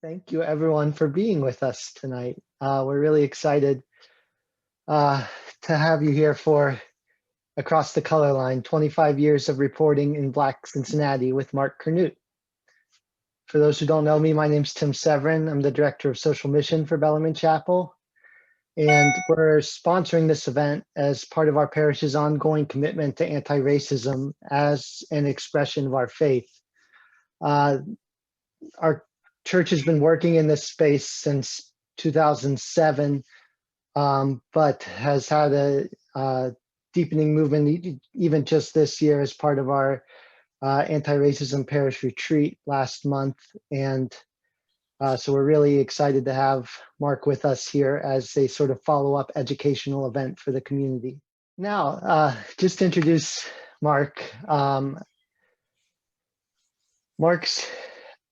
Thank you, everyone, for being with us tonight. We're really excited uh, to have you here for Across the Color Line, 25 years of reporting in Black Cincinnati with Mark Curnutte. For those who don't know me, my name's Tim Severin. I'm the Director of Social Mission for Bellarmine Chapel, and we're sponsoring this event as part of our parish's ongoing commitment to anti-racism as an expression of our faith. Our church has been working in this space since 2007, but has had a deepening movement even just this year as part of our anti-racism parish retreat last month. And so we're really excited to have Mark with us here as a sort of follow-up educational event for the community. Now, just to introduce Mark, Mark's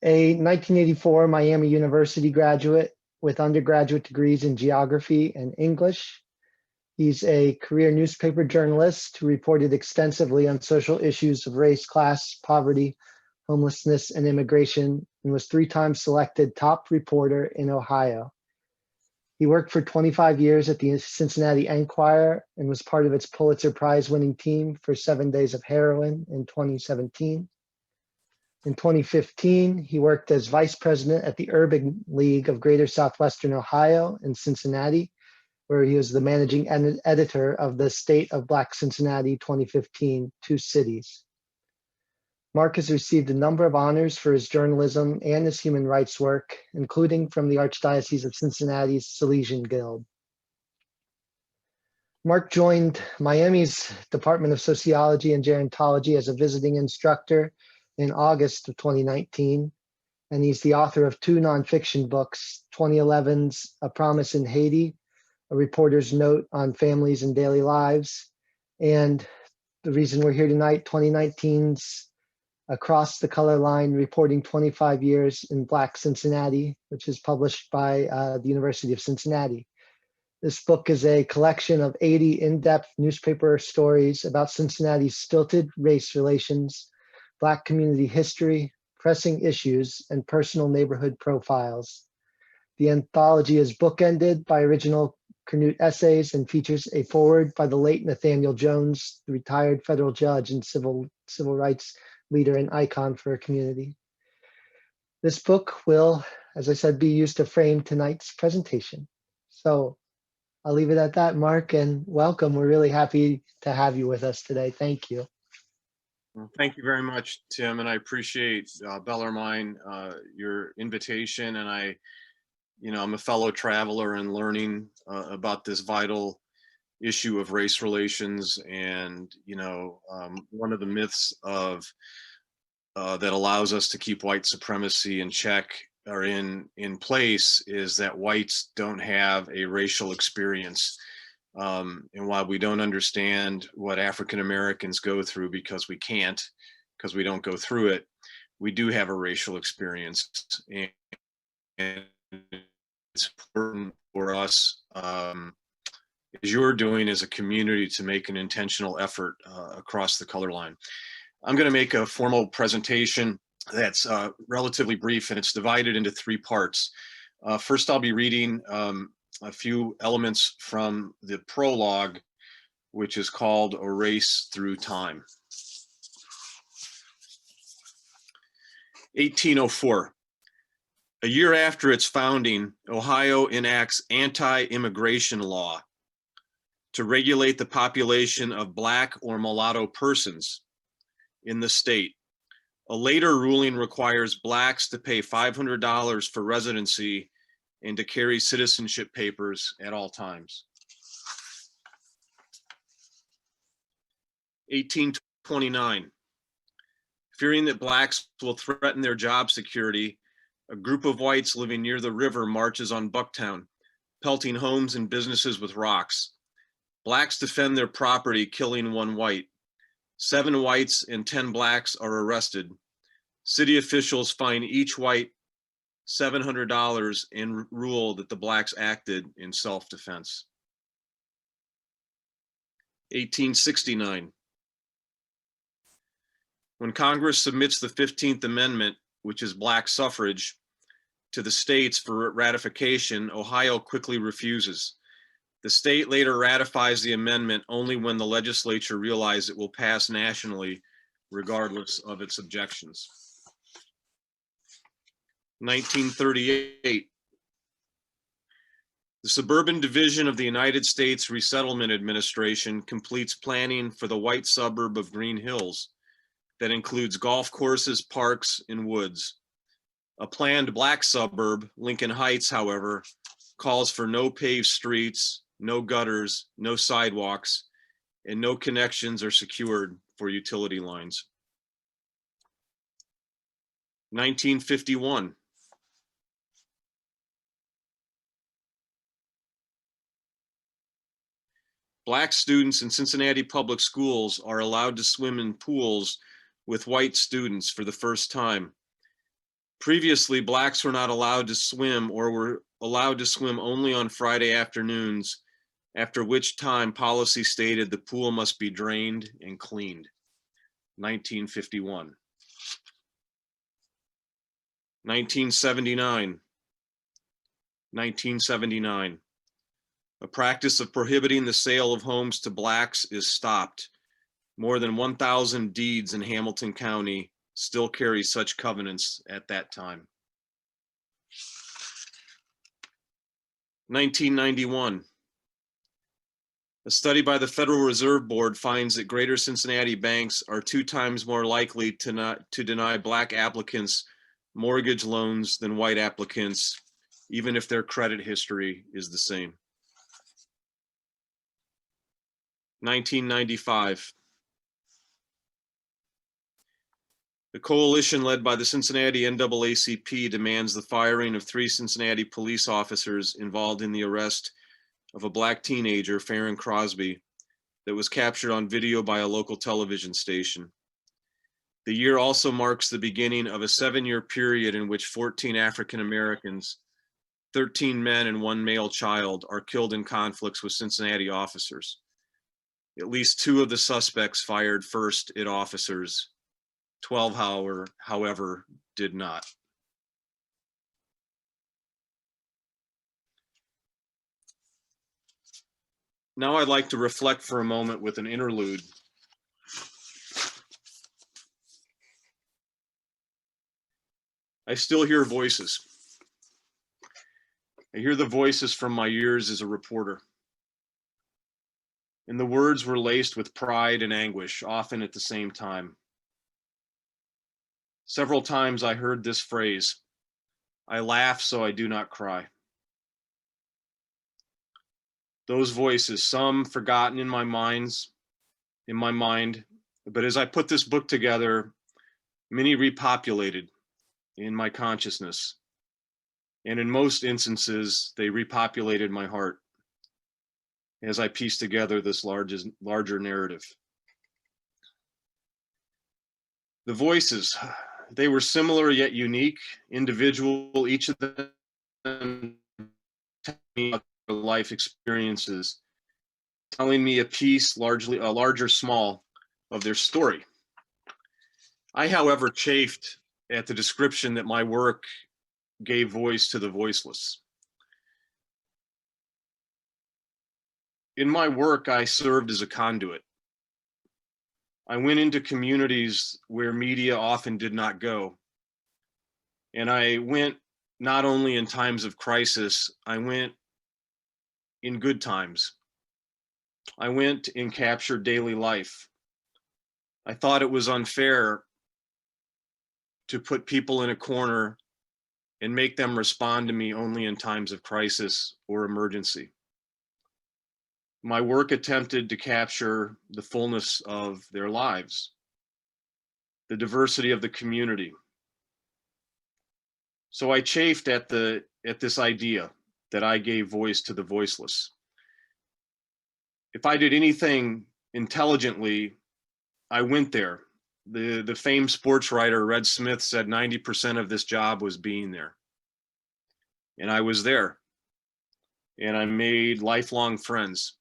a 1984 Miami University graduate with undergraduate degrees in geography and English. He's a career newspaper journalist who reported extensively on social issues of race, class, poverty, homelessness, and immigration, and was 3 times selected top reporter in Ohio. He worked for 25 years at the Cincinnati Enquirer and was part of its Pulitzer Prize-winning team for 7 Days of Heroin in 2017. In 2015, he worked as vice president at the Urban League of Greater Southwestern Ohio in Cincinnati, where he was the managing editor of the State of Black Cincinnati 2015, 2 Cities. Mark has received a number of honors for his journalism and his human rights work, including from the Archdiocese of Cincinnati's Salesian Guild. Mark joined Miami's Department of Sociology and Gerontology as a visiting instructor in August of 2019, and he's the author of 2 nonfiction books, 2011's A Promise in Haiti, A Reporter's Note on Families and Daily Lives, and the reason we're here tonight, 2019's Across the Color Line, Reporting 25 Years in Black Cincinnati, which is published by the University of Cincinnati. This book is a collection of 80 in-depth newspaper stories about Cincinnati's stilted race relations, Black community history, pressing issues, and personal neighborhood profiles. The anthology is bookended by original Curnutte essays and features a foreword by the late Nathaniel Jones, the retired federal judge and civil rights leader and icon for our community. This book will, as I said, be used to frame tonight's presentation. So I'll leave it at that, Mark, and welcome. We're really happy to have you with us today. Thank you. Well, thank you very much, Tim, and I appreciate Bellarmine, your invitation, and I'm a fellow traveler and learning about this vital issue of race relations. And one of the myths of that allows us to keep white supremacy in check or in place is that whites don't have a racial experience. And while we don't understand what African Americans go through because we don't go through it, we do have a racial experience. And it's important for us, as you're doing as a community, to make an intentional effort across the color line. I'm going to make a formal presentation that's relatively brief, and it's divided into 3 parts. First, I'll be reading a few elements from the prologue, which is called A Race Through Time. 1804. A year after its founding, Ohio enacts anti-immigration law to regulate the population of Black or mulatto persons in the state. A later ruling requires Blacks to pay $500 for residency and to carry citizenship papers at all times. 1829. Fearing that Blacks will threaten their job security, a group of whites living near the river marches on Bucktown, pelting homes and businesses with rocks. Blacks defend their property, killing 1 white. 7 whites and 10 Blacks are arrested. City officials fine each white $700 and rule that the Blacks acted in self-defense. 1869. When Congress submits the 15th Amendment, which is Black suffrage, to the states for ratification, Ohio quickly refuses. The state later ratifies the amendment only when the legislature realizes it will pass nationally, regardless of its objections. 1938. The Suburban Division of the United States Resettlement Administration completes planning for the white suburb of Green Hills that includes golf courses, parks, and woods. A planned black suburb, Lincoln Heights, however, calls for no paved streets, no gutters, no sidewalks, and no connections are secured for utility lines. 1951. Black students in Cincinnati public schools are allowed to swim in pools with white students for the first time. Previously, blacks were not allowed to swim or were allowed to swim only on Friday afternoons, after which time policy stated the pool must be drained and cleaned. 1951. 1979. 1979. A practice of prohibiting the sale of homes to blacks is stopped. More than 1,000 deeds in Hamilton County still carry such covenants at that time. 1991. A study by the Federal Reserve Board finds that Greater Cincinnati banks are 2 times more likely to deny black applicants mortgage loans than white applicants, even if their credit history is the same. 1995. The coalition led by the Cincinnati NAACP demands the firing of 3 Cincinnati police officers involved in the arrest of a black teenager, Farron Crosby, that was captured on video by a local television station. The year also marks the beginning of a 7-year period in which 14 African Americans, 13 men and 1 male child, are killed in conflicts with Cincinnati officers. At least 2 of the suspects fired first at officers. 12, however, did not. Now I'd like to reflect for a moment with an interlude. I still hear voices. I hear the voices from my years as a reporter. And the words were laced with pride and anguish, often at the same time. Several times I heard this phrase, "I laugh so I do not cry." Those voices, some forgotten in my mind, but as I put this book together, many repopulated in my consciousness. And in most instances, they repopulated my heart as I pieced together this larger narrative. The voices, they were similar yet unique, individual, each of them telling me about their life experiences, telling me a piece, large or small, of their story. I, however, chafed at the description that my work gave voice to the voiceless. In my work, I served as a conduit. I went into communities where media often did not go. And I went not only in times of crisis, I went in good times. I went and captured daily life. I thought it was unfair to put people in a corner and make them respond to me only in times of crisis or emergency. My work attempted to capture the fullness of their lives, the diversity of the community. So I chafed at this idea that I gave voice to the voiceless. If I did anything intelligently, I went there. The famed sports writer Red Smith said 90% of this job was being there. And I was there. And I made lifelong friends.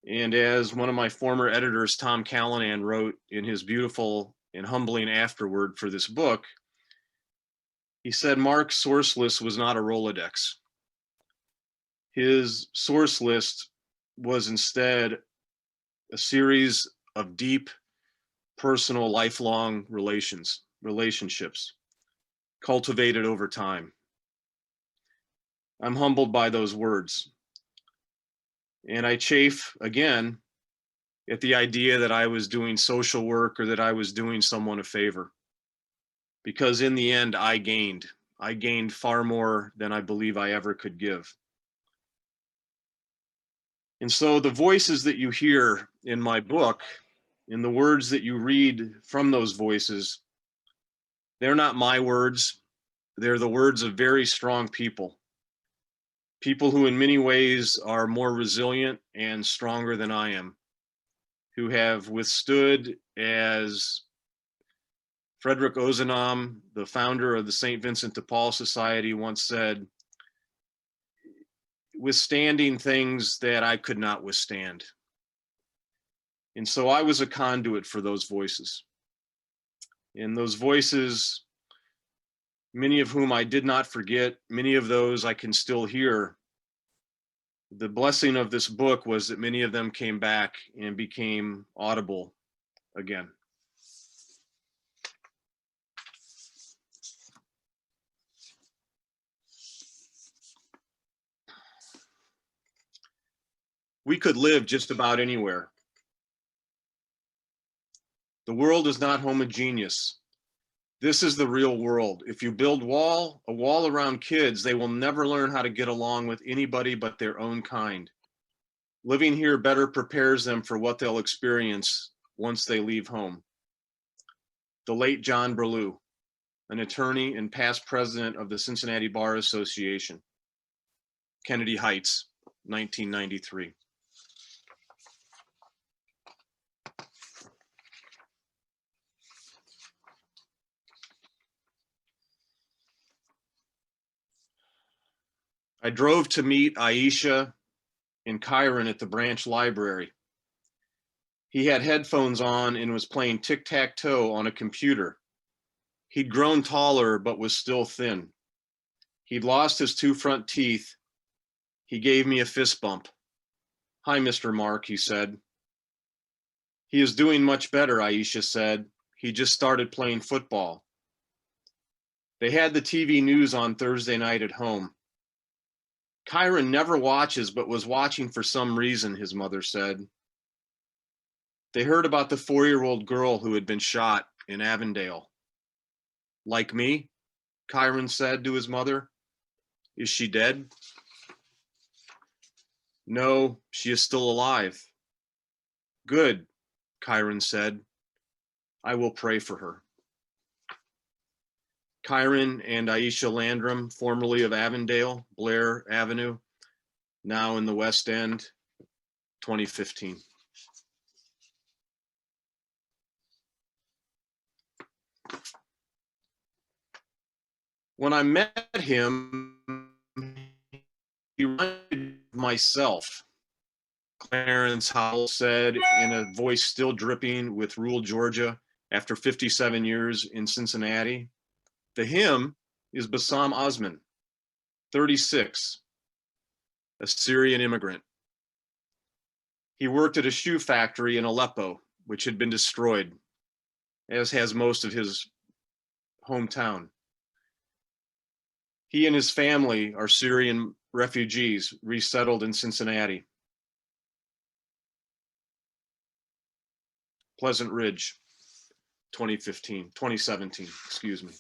And as one of my former editors, Tom Callanan, wrote in his beautiful and humbling afterword for this book, He said Mark's source list was not a Rolodex. His source list was instead a series of deep, personal, lifelong relationships cultivated over time. I'm humbled by those words. And I chafe again at the idea that I was doing social work or that I was doing someone a favor. Because in the end, I gained. I gained far more than I believe I ever could give. And so the voices that you hear in my book, in the words that you read from those voices, they're not my words. They're the words of very strong people. People who in many ways are more resilient and stronger than I am, who have withstood, as Frederick Ozanam, the founder of the St. Vincent de Paul Society, once said, withstanding things that I could not withstand. And so I was a conduit for those voices. And those voices, many of whom I did not forget, many of those I can still hear. The blessing of this book was that many of them came back and became audible again. We could live just about anywhere. The world is not homogeneous. This is the real world. If you build a wall around kids, they will never learn how to get along with anybody but their own kind. Living here better prepares them for what they'll experience once they leave home. The late John Berlue, an attorney and past president of the Cincinnati Bar Association. Kennedy Heights, 1993. I drove to meet Aisha and Kyron at the branch library. He had headphones on and was playing tic-tac-toe on a computer. He'd grown taller, but was still thin. He'd lost his 2 front teeth. He gave me a fist bump. "Hi, Mr. Mark," he said. "He is doing much better," Aisha said. "He just started playing football." They had the TV news on Thursday night at home. "Kyron never watches, but was watching for some reason," his mother said. They heard about the 4-year-old girl who had been shot in Avondale. "Like me?" Kyron said to his mother. "Is she dead?" "No, she is still alive." "Good," Kyron said. "I will pray for her." Kyron and Aisha Landrum, formerly of Avondale, Blair Avenue, now in the West End, 2015. When I met him, he reminded me of myself, Clarence Howell said in a voice still dripping with rural Georgia after 57 years in Cincinnati. The him is Bassam Osman, 36, a Syrian immigrant. He worked at a shoe factory in Aleppo, which had been destroyed, as has most of his hometown. He and his family are Syrian refugees resettled in Cincinnati. Pleasant Ridge, 2017, excuse me.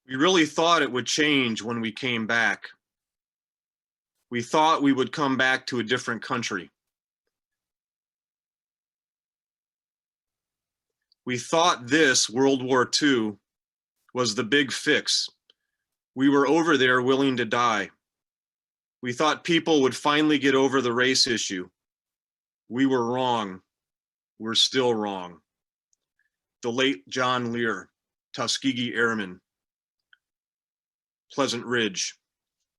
We really thought it would change when we came back. We thought we would come back to a different country. We thought this, World War II, was the big fix. We were over there willing to die. We thought people would finally get over the race issue. We were wrong. We're still wrong. The late John Lear, Tuskegee Airman, Pleasant Ridge,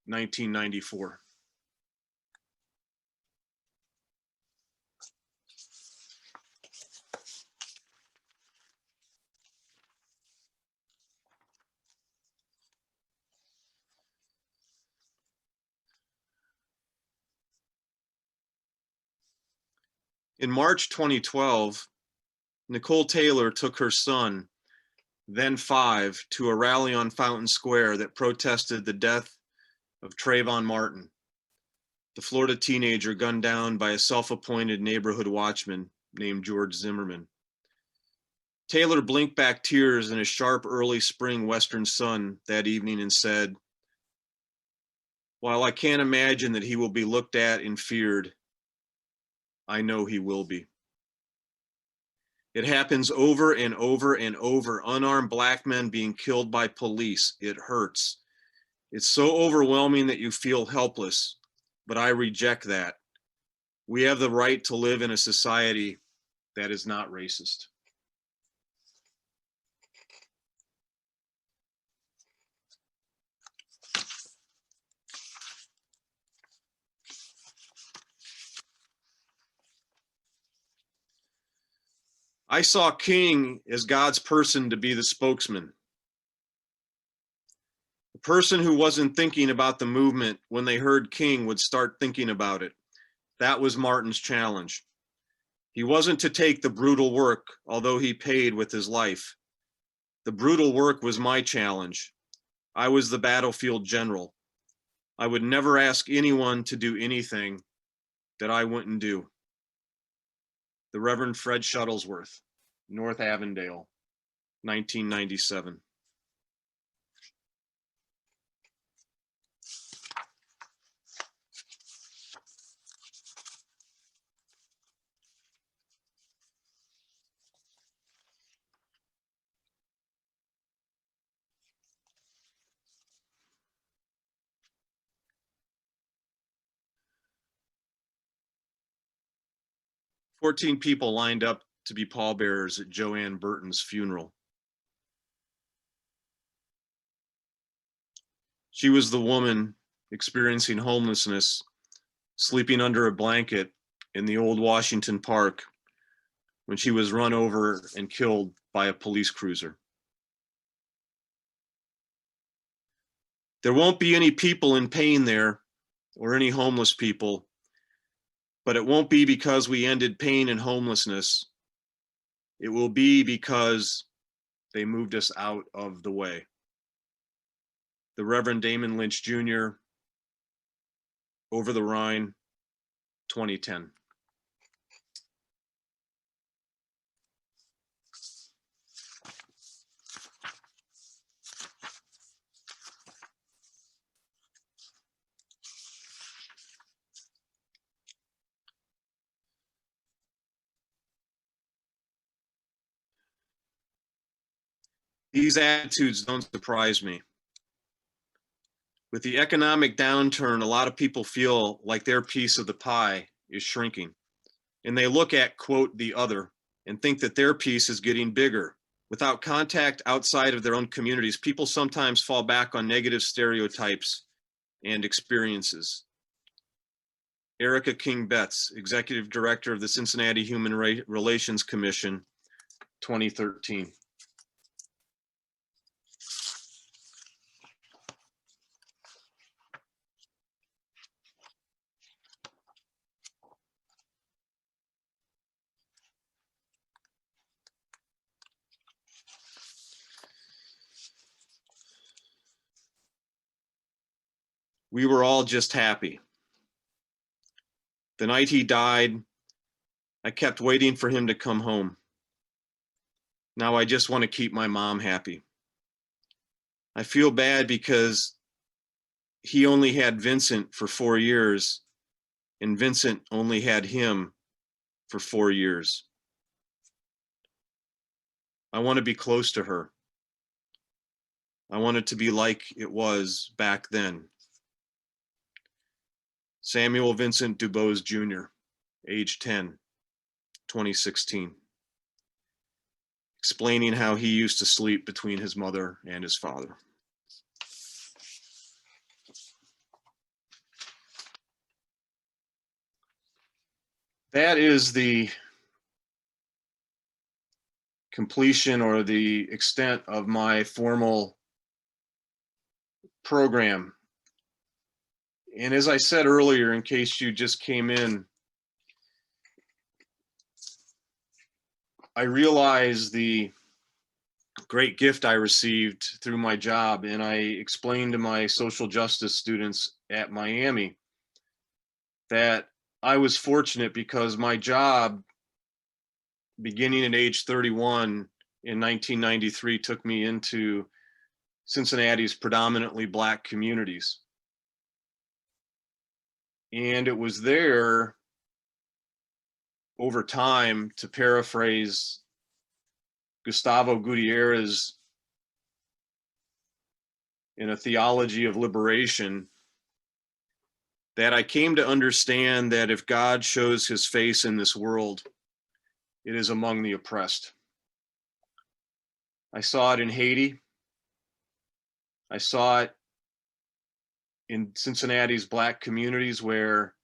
1994. In March 2012, Nicole Taylor took her son, then 5, to a rally on Fountain Square that protested the death of Trayvon Martin, the Florida teenager gunned down by a self-appointed neighborhood watchman named George Zimmerman. Taylor blinked back tears in a sharp early spring western sun that evening and said, "While I can't imagine that he will be looked at and feared, I know he will be." It happens over and over and over. Unarmed black men being killed by police. It hurts. It's so overwhelming that you feel helpless, but I reject that. We have the right to live in a society that is not racist. I saw King as God's person to be the spokesman. The person who wasn't thinking about the movement when they heard King would start thinking about it. That was Martin's challenge. He wasn't to take the brutal work, although he paid with his life. The brutal work was my challenge. I was the battlefield general. I would never ask anyone to do anything that I wouldn't do. The Reverend Fred Shuttlesworth, North Avondale, 1997. "14 people lined up to be pallbearers at Joanne Burton's funeral. She was the woman experiencing homelessness, sleeping under a blanket in the old Washington Park when she was run over and killed by a police cruiser. There won't be any people in pain there or any homeless people, but it won't be because we ended pain and homelessness. It will be because they moved us out of the way." The Reverend Damon Lynch Jr., Over the Rhine, 2010. These attitudes don't surprise me. With the economic downturn, a lot of people feel like their piece of the pie is shrinking. And they look at, quote, the other, and think that their piece is getting bigger. Without contact outside of their own communities, people sometimes fall back on negative stereotypes and experiences. Erica King Betts, Executive Director of the Cincinnati Human Relations Commission, 2013. We were all just happy. The night he died, I kept waiting for him to come home. Now I just want to keep my mom happy. I feel bad because he only had Vincent for 4 years, and Vincent only had him for 4 years. I want to be close to her. I want it to be like it was back then. Samuel Vincent DuBose Jr., age 10, 2016, explaining how he used to sleep between his mother and his father. That is the completion or the extent of my formal program. And as I said earlier, in case you just came in, I realized the great gift I received through my job, and I explained to my social justice students at Miami that I was fortunate because my job, beginning at age 31 in 1993, took me into Cincinnati's predominantly Black communities. And it was there, over time, to paraphrase Gustavo Gutierrez in A Theology of Liberation, that I came to understand that if God shows his face in this world, it is among the oppressed. I saw it in Haiti. I saw it in Cincinnati's Black communities where,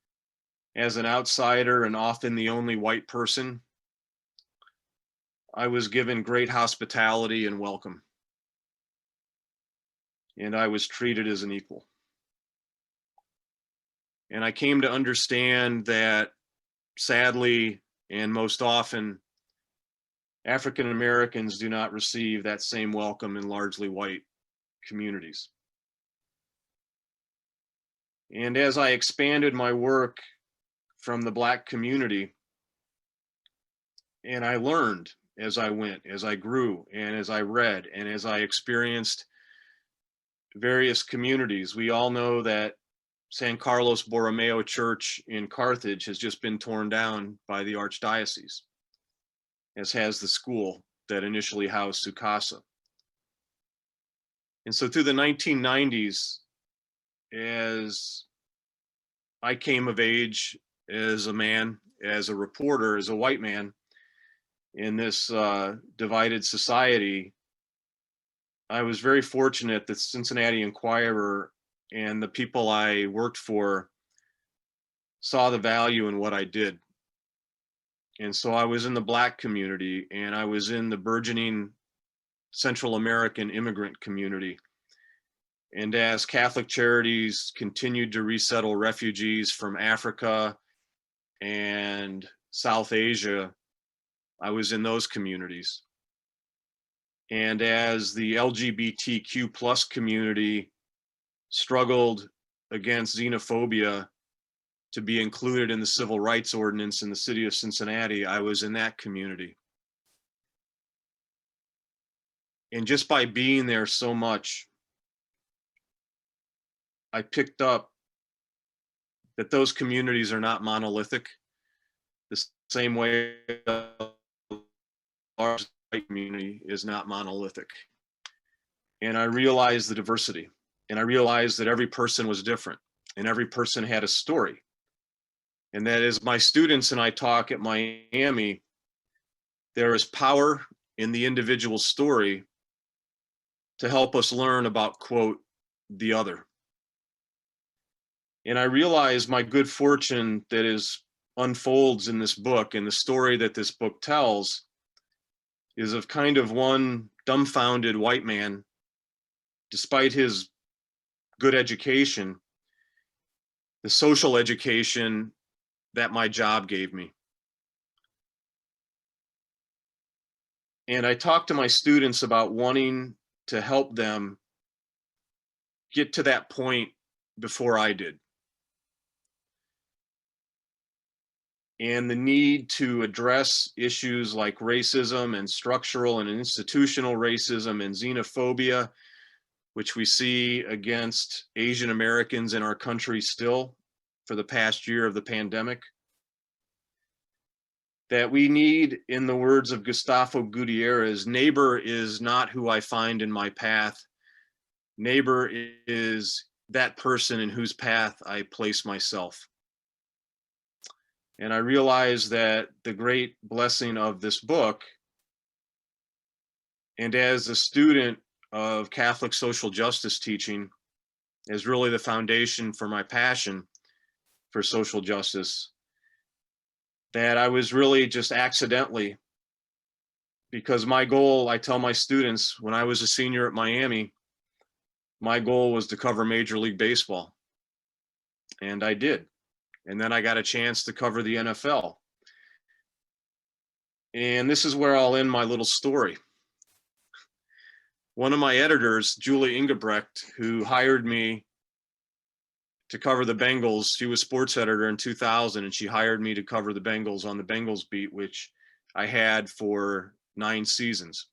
as an outsider and often the only white person, I was given great hospitality and welcome. And I was treated as an equal. And I came to understand that, sadly, and most often, African Americans do not receive that same welcome in largely white communities. And as I expanded my work from the Black community, and I learned as I went, as I grew, and as I read, and as I experienced various communities. We all know that San Carlos Borromeo Church in Carthage has just been torn down by the Archdiocese, as has the school that initially housed Sukasa. And so through the 1990s, as I came of age as a man, as a reporter, as a white man in this divided society, I was very fortunate that Cincinnati Enquirer and the people I worked for saw the value in what I did. And so I was in the Black community, and I was in the burgeoning Central American immigrant community. And as Catholic Charities continued to resettle refugees from Africa and South Asia, I was in those communities. And as the LGBTQ plus community struggled against xenophobia to be included in the civil rights ordinance in the city of Cincinnati, I was in that community. And just by being there so much, I picked up that those communities are not monolithic, the same way our white community is not monolithic. And I realized the diversity, and I realized that every person was different, and every person had a story. And that as my students and I talk at Miami, there is power in the individual story to help us learn about, quote, the other. And I realize my good fortune that is unfolds in this book, and the story that this book tells is of kind of one dumbfounded white man, despite his good education, the social education that my job gave me. And I talk to my students about wanting to help them get to that point before I did. And the need to address issues like racism and structural and institutional racism and xenophobia, which we see against Asian Americans in our country still for the past year of the pandemic. That we need, in the words of Gustavo Gutierrez, neighbor is not who I find in my path. Neighbor is that person in whose path I place myself. And I realized that the great blessing of this book, and as a student of Catholic social justice teaching, is really the foundation for my passion for social justice, that I was really just accidentally, because my goal, I tell my students, when I was a senior at Miami, my goal was to cover Major League Baseball. And I did. And then I got a chance to cover the NFL. And this is where I'll end my little story. One of my editors, Julie Ingebrecht, who hired me to cover the Bengals, she was sports editor in 2000, and she hired me to cover the Bengals on the Bengals beat, which I had for 9 seasons.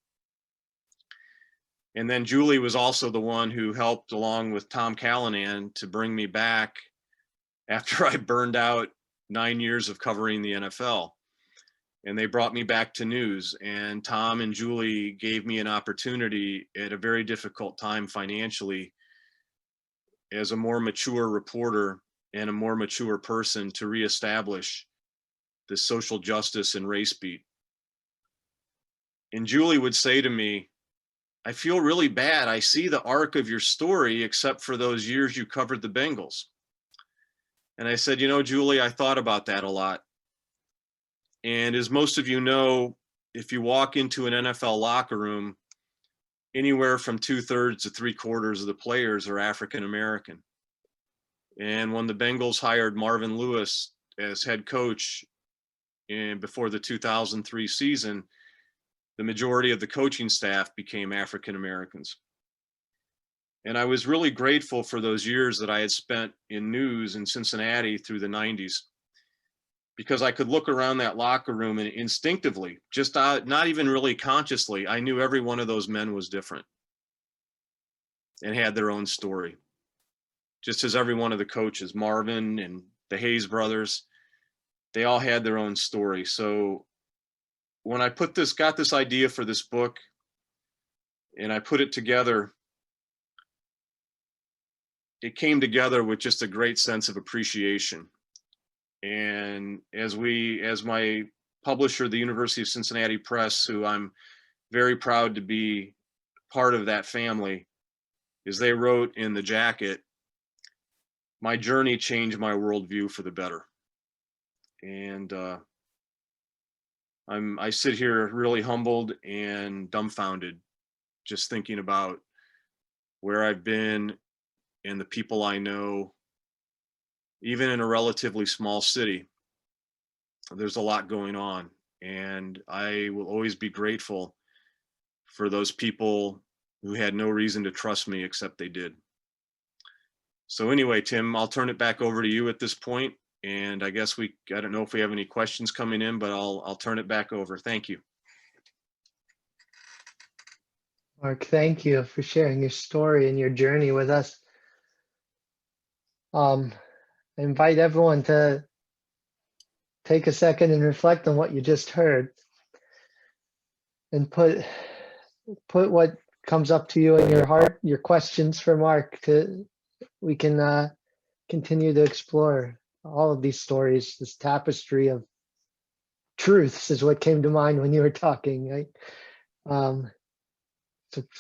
And then Julie was also the one who helped, along with Tom Callanan, to bring me back after I burned out 9 years of covering the NFL. And they brought me back to news, and Tom and Julie gave me an opportunity at a very difficult time financially, as a more mature reporter and a more mature person, to reestablish the social justice and race beat. And Julie would say to me, I feel really bad. I see the arc of your story, except for those years you covered the Bengals. And I said, you know, Julie, I thought about that a lot. And as most of you know, if you walk into an NFL locker room, anywhere from 2/3 to 3/4 of the players are African American. And when the Bengals hired Marvin Lewis as head coach before the 2003 season, the majority of the coaching staff became African Americans. And I was really grateful for those years that I had spent in news in Cincinnati through the 90s, because I could look around that locker room and instinctively, just not even really consciously, I knew every one of those men was different and had their own story. Just as every one of the coaches, Marvin and the Hayes brothers, they all had their own story. So when I got this idea for this book and I put it together, it came together with just a great sense of appreciation. And as my publisher, the University of Cincinnati Press, who I'm very proud to be part of that family, as they wrote in the jacket, my journey changed my worldview for the better. And I sit here really humbled and dumbfounded, just thinking about where I've been and the people I know. Even in a relatively small city, there's a lot going on, and I will always be grateful for those people who had no reason to trust me except they did. So anyway, Tim, I'll turn it back over to you at this point, and I guess I don't know if we have any questions coming in, but I'll turn it back over. Thank you. Mark, thank you for sharing your story and your journey with us. I invite everyone to take a second and reflect on what you just heard, and put what comes up to you in your heart, your questions for Mark, we can continue to explore all of these stories. This tapestry of truths is what came to mind when you were talking, right? So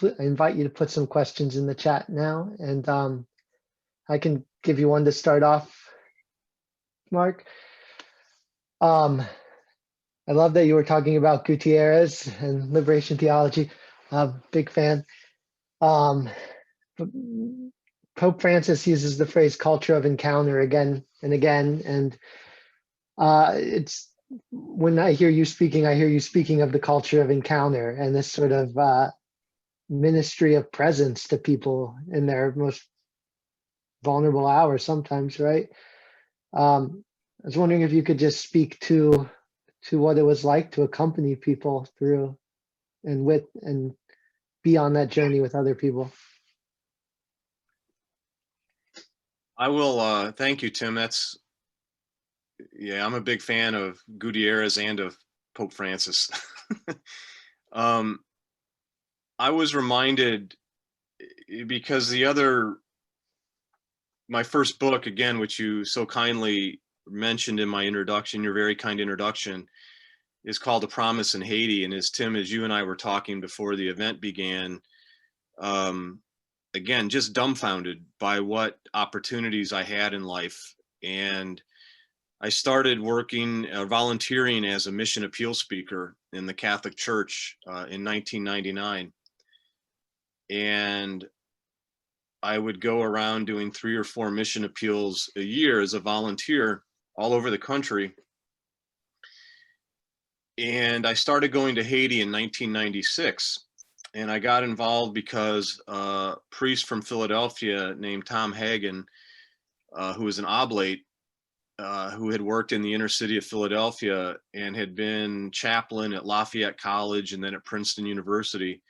I invite you to put some questions in the chat now, and I can give you one to start off, Mark. I love that you were talking about Gutierrez and liberation theology. Big fan. Pope Francis uses the phrase culture of encounter again and again. And it's when I hear you speaking of the culture of encounter and this sort of ministry of presence to people in their most vulnerable hours sometimes, right? I was wondering if you could just speak to what it was like to accompany people through and be on that journey with other people. I will. Thank you, Tim. I'm a big fan of Gutierrez and of Pope Francis. I was reminded, because the other my first book, again, which you so kindly mentioned in my introduction, your very kind introduction, is called A Promise in Haiti. And as Tim, as you and I were talking before the event began, again, just dumbfounded by what opportunities I had in life. And I started working, volunteering as a mission appeal speaker in the Catholic Church in 1999. And I would go around doing 3 or 4 mission appeals a year as a volunteer all over the country. And I started going to Haiti in 1996. And I got involved because a priest from Philadelphia named Tom Hagen, who was an oblate, who had worked in the inner city of Philadelphia and had been chaplain at Lafayette College and then at Princeton University,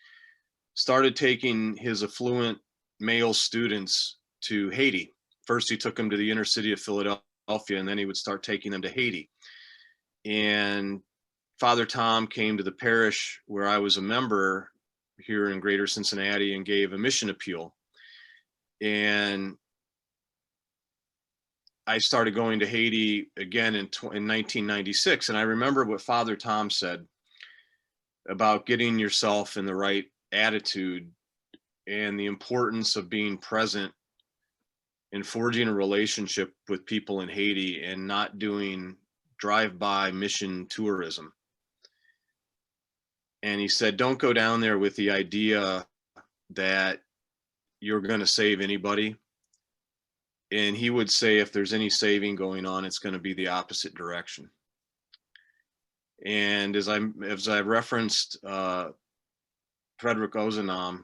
started taking his affluent male students to Haiti. First, he took them to the inner city of Philadelphia, and then he would start taking them to Haiti. And Father Tom came to the parish where I was a member here in Greater Cincinnati and gave a mission appeal. And I started going to Haiti again in 1996. And I remember what Father Tom said about getting yourself in the right attitude and the importance of being present and forging a relationship with people in Haiti and not doing drive-by mission tourism. And he said, don't go down there with the idea that you're going to save anybody. And he would say, if there's any saving going on, it's going to be the opposite direction. And as I referenced Frederick Ozanam,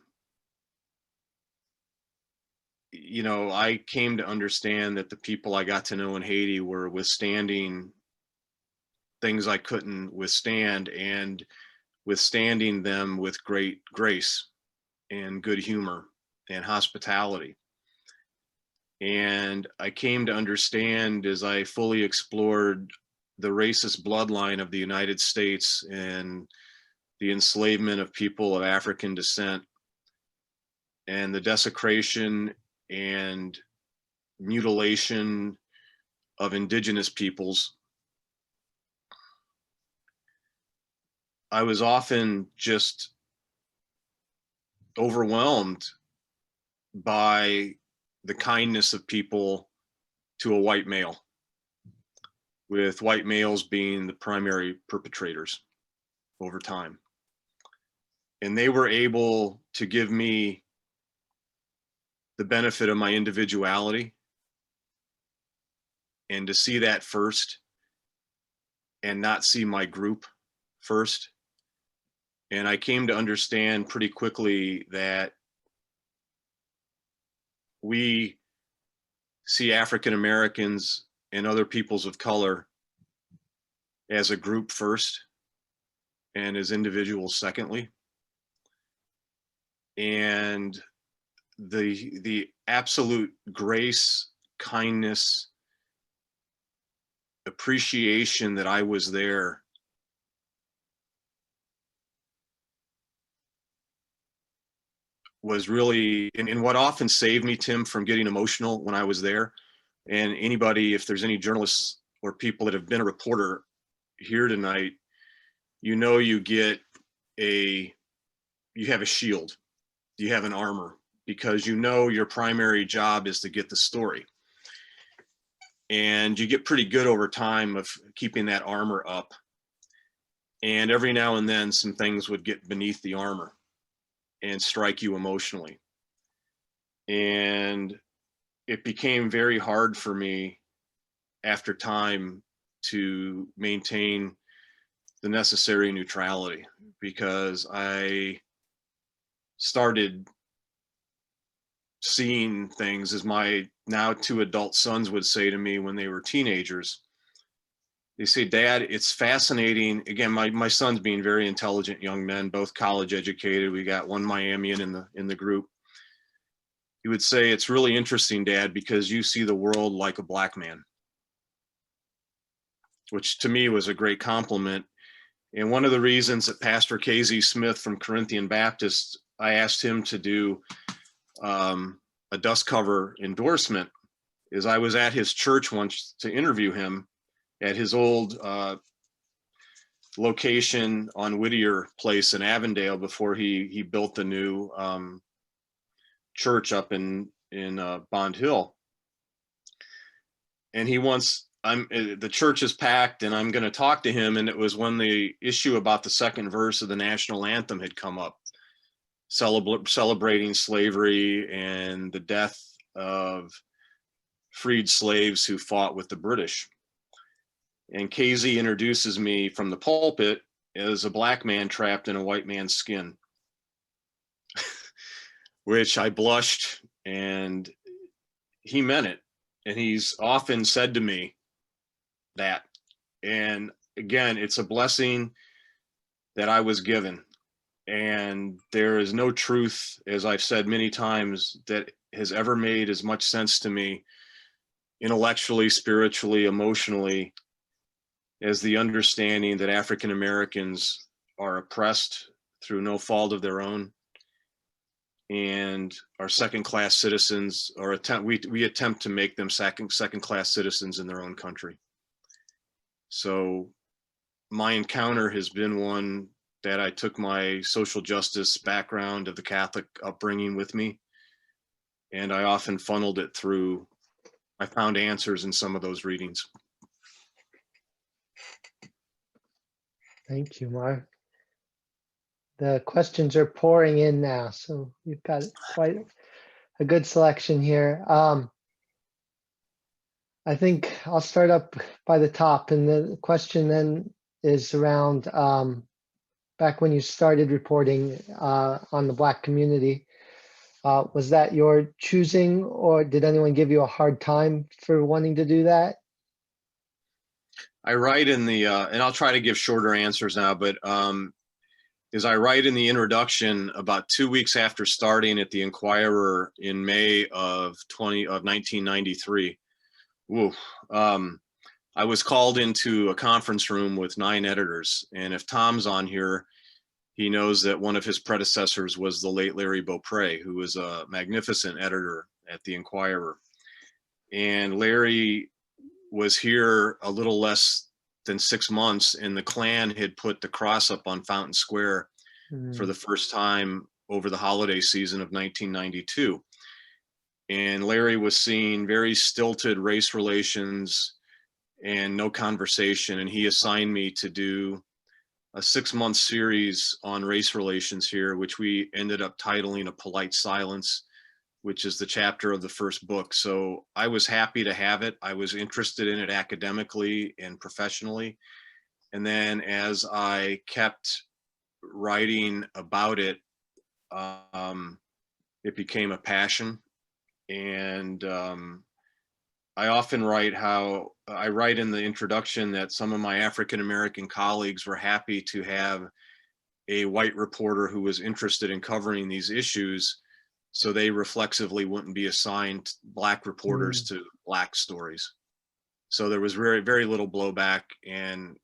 you know, I came to understand that the people I got to know in Haiti were withstanding things I couldn't withstand and withstanding them with great grace and good humor and hospitality. And I came to understand as I fully explored the racist bloodline of the United States and the enslavement of people of African descent and the desecration and mutilation of indigenous peoples. I was often just overwhelmed by the kindness of people to a white male, with white males being the primary perpetrators over time. And they were able to give me the benefit of my individuality and to see that first and not see my group first. And I came to understand pretty quickly that we see African Americans and other peoples of color as a group first and as individuals secondly. And the absolute grace, kindness, appreciation that I was there was really, and what often saved me, Tim, from getting emotional when I was there. And anybody, if there's any journalists or people that have been a reporter here tonight, you know, you have a shield, you have an armor, because you know your primary job is to get the story. And you get pretty good over time of keeping that armor up. And every now and then some things would get beneath the armor and strike you emotionally. And it became very hard for me after time to maintain the necessary neutrality, because I started seeing things, as my now 2 adult sons would say to me when they were teenagers. They say, Dad, it's fascinating. Again, my sons being very intelligent young men, both college educated. We got one Miamian in the group. He would say, it's really interesting, Dad, because you see the world like a black man, which to me was a great compliment. And one of the reasons that Pastor Casey Smith from Corinthian Baptist, I asked him to do a dust cover endorsement is I was at his church once to interview him at his old location on Whittier Place in Avondale before he built the new church up in Bond Hill. And he wants, the church is packed and I'm going to talk to him. And it was when the issue about the second verse of the national anthem had come up, celebrating slavery and the death of freed slaves who fought with the British. And KZ introduces me from the pulpit as a black man trapped in a white man's skin, which I blushed, and he meant it. And he's often said to me that. And again, it's a blessing that I was given. And there is no truth, as I've said many times, that has ever made as much sense to me intellectually, spiritually, emotionally, as the understanding that African Americans are oppressed through no fault of their own and are second-class citizens, or we attempt to make them second-class citizens in their own country. So my encounter has been one that I took my social justice background of the Catholic upbringing with me, and I often funneled it through, I found answers in some of those readings. Thank you, Mark. The questions are pouring in now, so you've got quite a good selection here. I think I'll start up by the top, and the question then is around back when you started reporting on the Black community. Was that your choosing, or did anyone give you a hard time for wanting to do that? I write in the, and I'll try to give shorter answers now, but is I write in the introduction about 2 weeks after starting at the Enquirer in May of 1993. Woo. I was called into a conference room with 9 editors, and if Tom's on here, he knows that one of his predecessors was the late Larry Beaupre, who was a magnificent editor at the Enquirer. And Larry was here a little less than 6 months, and the Klan had put the cross up on Fountain Square for the first time over the holiday season of 1992. And Larry was seeing very stilted race relations and no conversation. And he assigned me to do a 6-month series on race relations here, which we ended up titling A Polite Silence, which is the chapter of the first book. So I was happy to have it. I was interested in it academically and professionally. And then as I kept writing about it, it became a passion. And I often write how I write in the introduction that some of my African-American colleagues were happy to have a white reporter who was interested in covering these issues, so they reflexively wouldn't be assigned Black reporters to Black stories. So there was very, very little blowback, and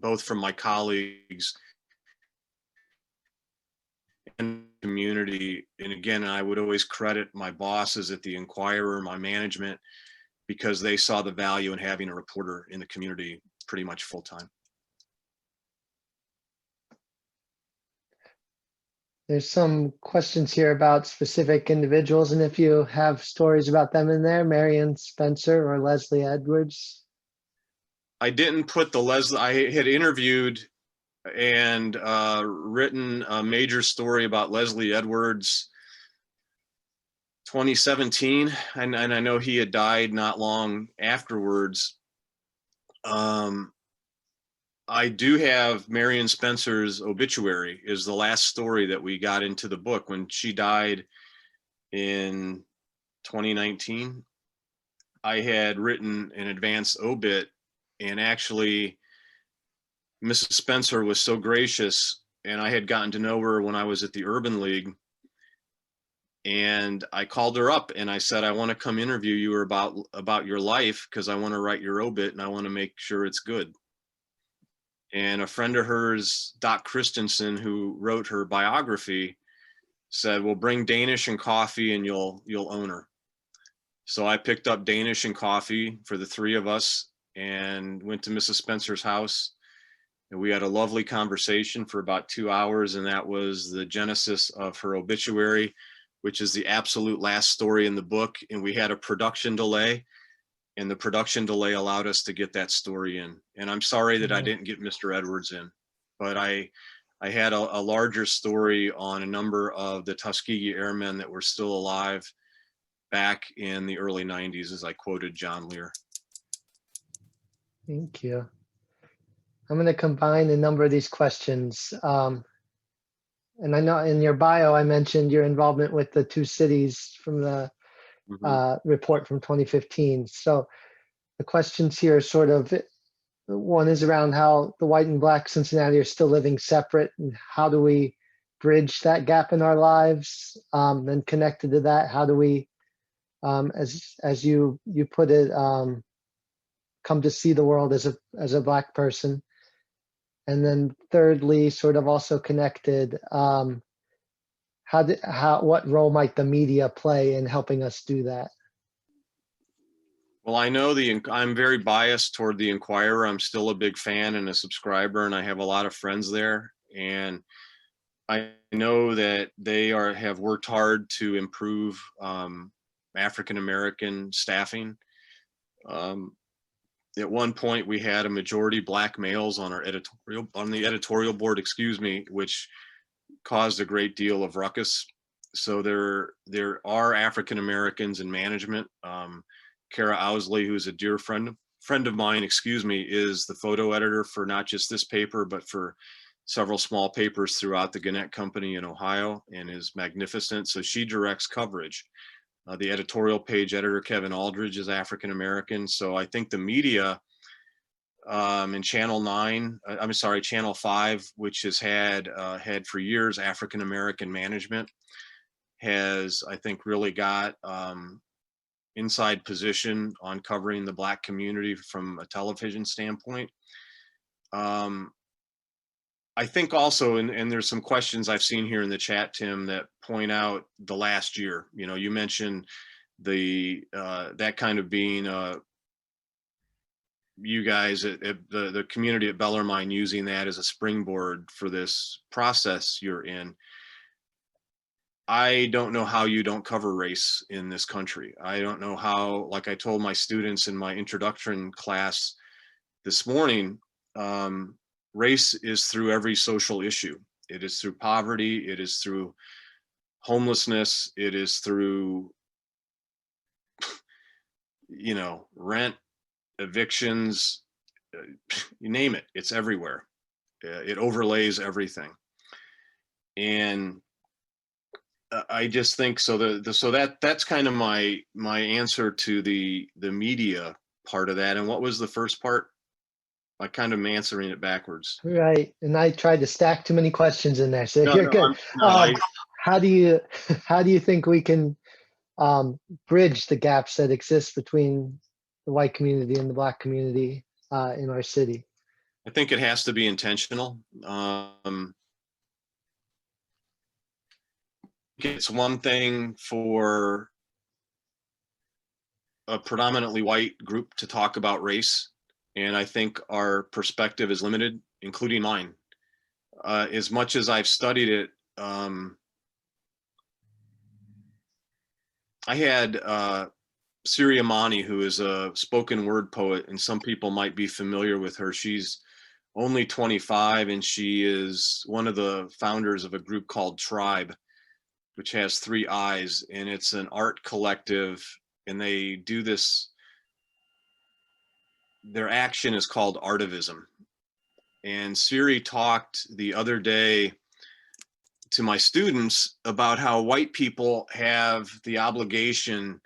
both from my colleagues and community. And again, I would always credit my bosses at the Enquirer, my management, because they saw the value in having a reporter in the community pretty much full time. There's some questions here about specific individuals, and if you have stories about them in there, Marion Spencer or Leslie Edwards. I didn't put the Leslie, I had interviewed and written a major story about Leslie Edwards 2017, and I know he had died not long afterwards. I do have Marion Spencer's obituary is the last story that we got into the book when she died in 2019. I had written an advanced obit, and actually Mrs. Spencer was so gracious, and I had gotten to know her when I was at the Urban League. And I called her up and I said, I want to come interview you about your life, because I want to write your obit and I want to make sure it's good. And a friend of hers, Doc Christensen, who wrote her biography, said, well, bring Danish and coffee and you'll own her. So I picked up Danish and coffee for the three of us and went to Mrs. Spencer's house. And we had a lovely conversation for about 2 hours. And that was the genesis of her obituary, which is the absolute last story in the book. And we had a production delay, and the production delay allowed us to get that story in. And I'm sorry that I didn't get Mr. Edwards in, but I had a larger story on a number of the Tuskegee Airmen that were still alive back in the early 90s, as I quoted John Lear. Thank you. I'm going to combine a number of these questions. And I know in your bio, I mentioned your involvement with the two cities from the report from 2015. So the questions here are sort of, one is around how the white and black Cincinnati are still living separate, and how do we bridge that gap in our lives? Then connected to that, how do we, as you put it, come to see the world as a black person? And then thirdly, sort of also connected, what role might the media play in helping us do that? Well, I know I'm very biased toward the Enquirer. I'm still a big fan and a subscriber, and I have a lot of friends there. And I know that they have worked hard to improve African-American staffing. At one point, we had a majority black males on the editorial board, excuse me, which caused a great deal of ruckus. So there are African-Americans in management. Kara Owsley, who's a dear friend of mine, excuse me, is the photo editor for not just this paper, but for several small papers throughout the Gannett Company in Ohio, and is magnificent. So she directs coverage. The editorial page editor, Kevin Aldridge, is African-American. So I think the media in Channel 5, which has had for years African-American management, has, I think, really got inside position on covering the black community from a television standpoint. I think also, and there's some questions I've seen here in the chat, Tim, that point out the last year. You know, you mentioned that kind of being you guys at the community at Bellarmine using that as a springboard for this process you're in. I don't know how you don't cover race in this country. I don't know how, like I told my students in my introduction class this morning, race is through every social issue. It is through poverty. It is through homelessness. It is through, you know, rent, evictions, you name it. It's everywhere. It overlays everything. And I just think so. That's kind of my answer to the media part of that. And what was the first part? I kind of am answering it backwards. Right, and I tried to stack too many questions in there, so No, you're no, good. How do you think we can bridge the gaps that exist between the white community and the black community in our city? I think it has to be intentional. It's one thing for a predominantly white group to talk about race, and I think our perspective is limited, including mine. As much as I've studied it, I had Siri Amani, who is a spoken word poet, and some people might be familiar with her. She's only 25, and she is one of the founders of a group called Tribe, which has 3 eyes, and it's an art collective, and they do this. Their action is called artivism. And Siri talked the other day to my students about how white people have the obligation,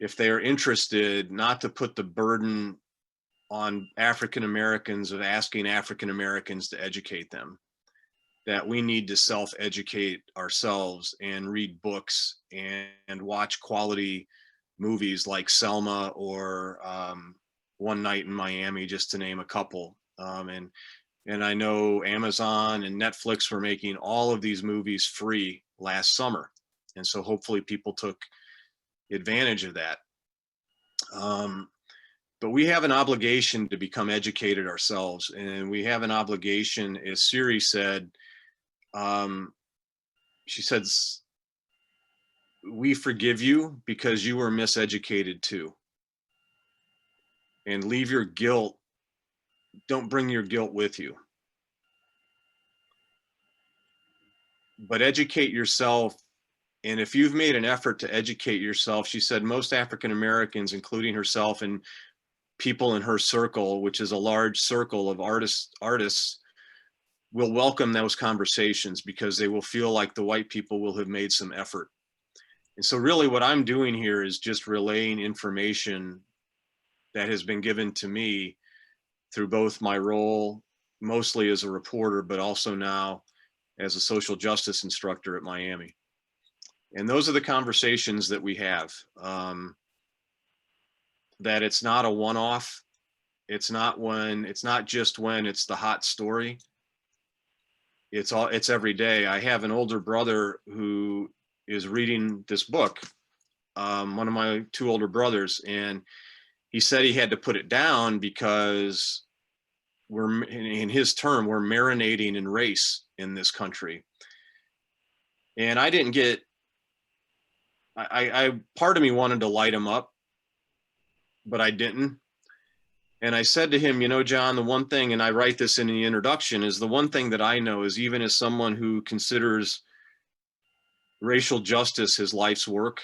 if they are interested, not to put the burden on African Americans of asking African Americans to educate them, that we need to self-educate ourselves and read books and watch quality movies like Selma or One Night in Miami, just to name a couple. And I know Amazon and Netflix were making all of these movies free last summer. And so hopefully people took advantage of that. But we have an obligation to become educated ourselves, and we have an obligation, as Siri said, she says, we forgive you because you were miseducated too. And leave your guilt, don't bring your guilt with you. But educate yourself. And if you've made an effort to educate yourself, she said most African Americans, including herself and people in her circle, which is a large circle of artists, will welcome those conversations because they will feel like the white people will have made some effort. And so really what I'm doing here is just relaying information that has been given to me through both my role, mostly as a reporter, but also now as a social justice instructor at Miami. And those are the conversations that we have, that it's not a one-off. It's not just when it's the hot story. It's every day. I have an older brother who is reading this book, one of my two older brothers, and he said he had to put it down because we're, in his term, we're marinating in race in this country. And I didn't get, part of me wanted to light him up, but I didn't. And I said to him, you know, John, the one thing, and I write this in the introduction, is the one thing that I know is, even as someone who considers racial justice his life's work,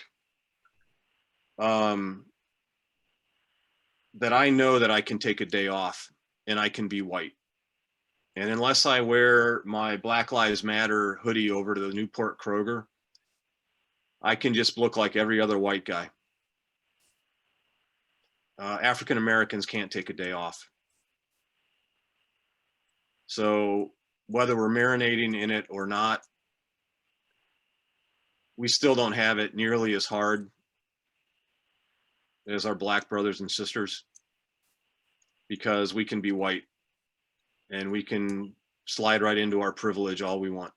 that I know that I can take a day off and I can be white. And unless I wear my Black Lives Matter hoodie over to the Newport Kroger, I can just look like every other white guy. African Americans can't take a day off. So whether we're marinating in it or not, we still don't have it nearly as hard as our Black brothers and sisters, because we can be white and we can slide right into our privilege all we want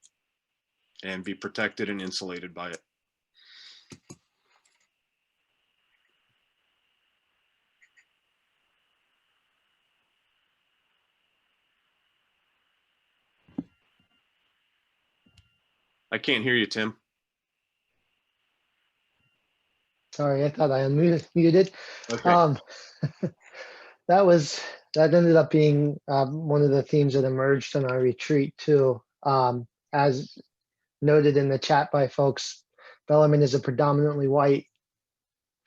and be protected and insulated by it. I can't hear you, Tim. Sorry, I thought I unmuted. Okay. That ended up being one of the themes that emerged on our retreat too. As noted in the chat by folks, Bellarmine is a predominantly white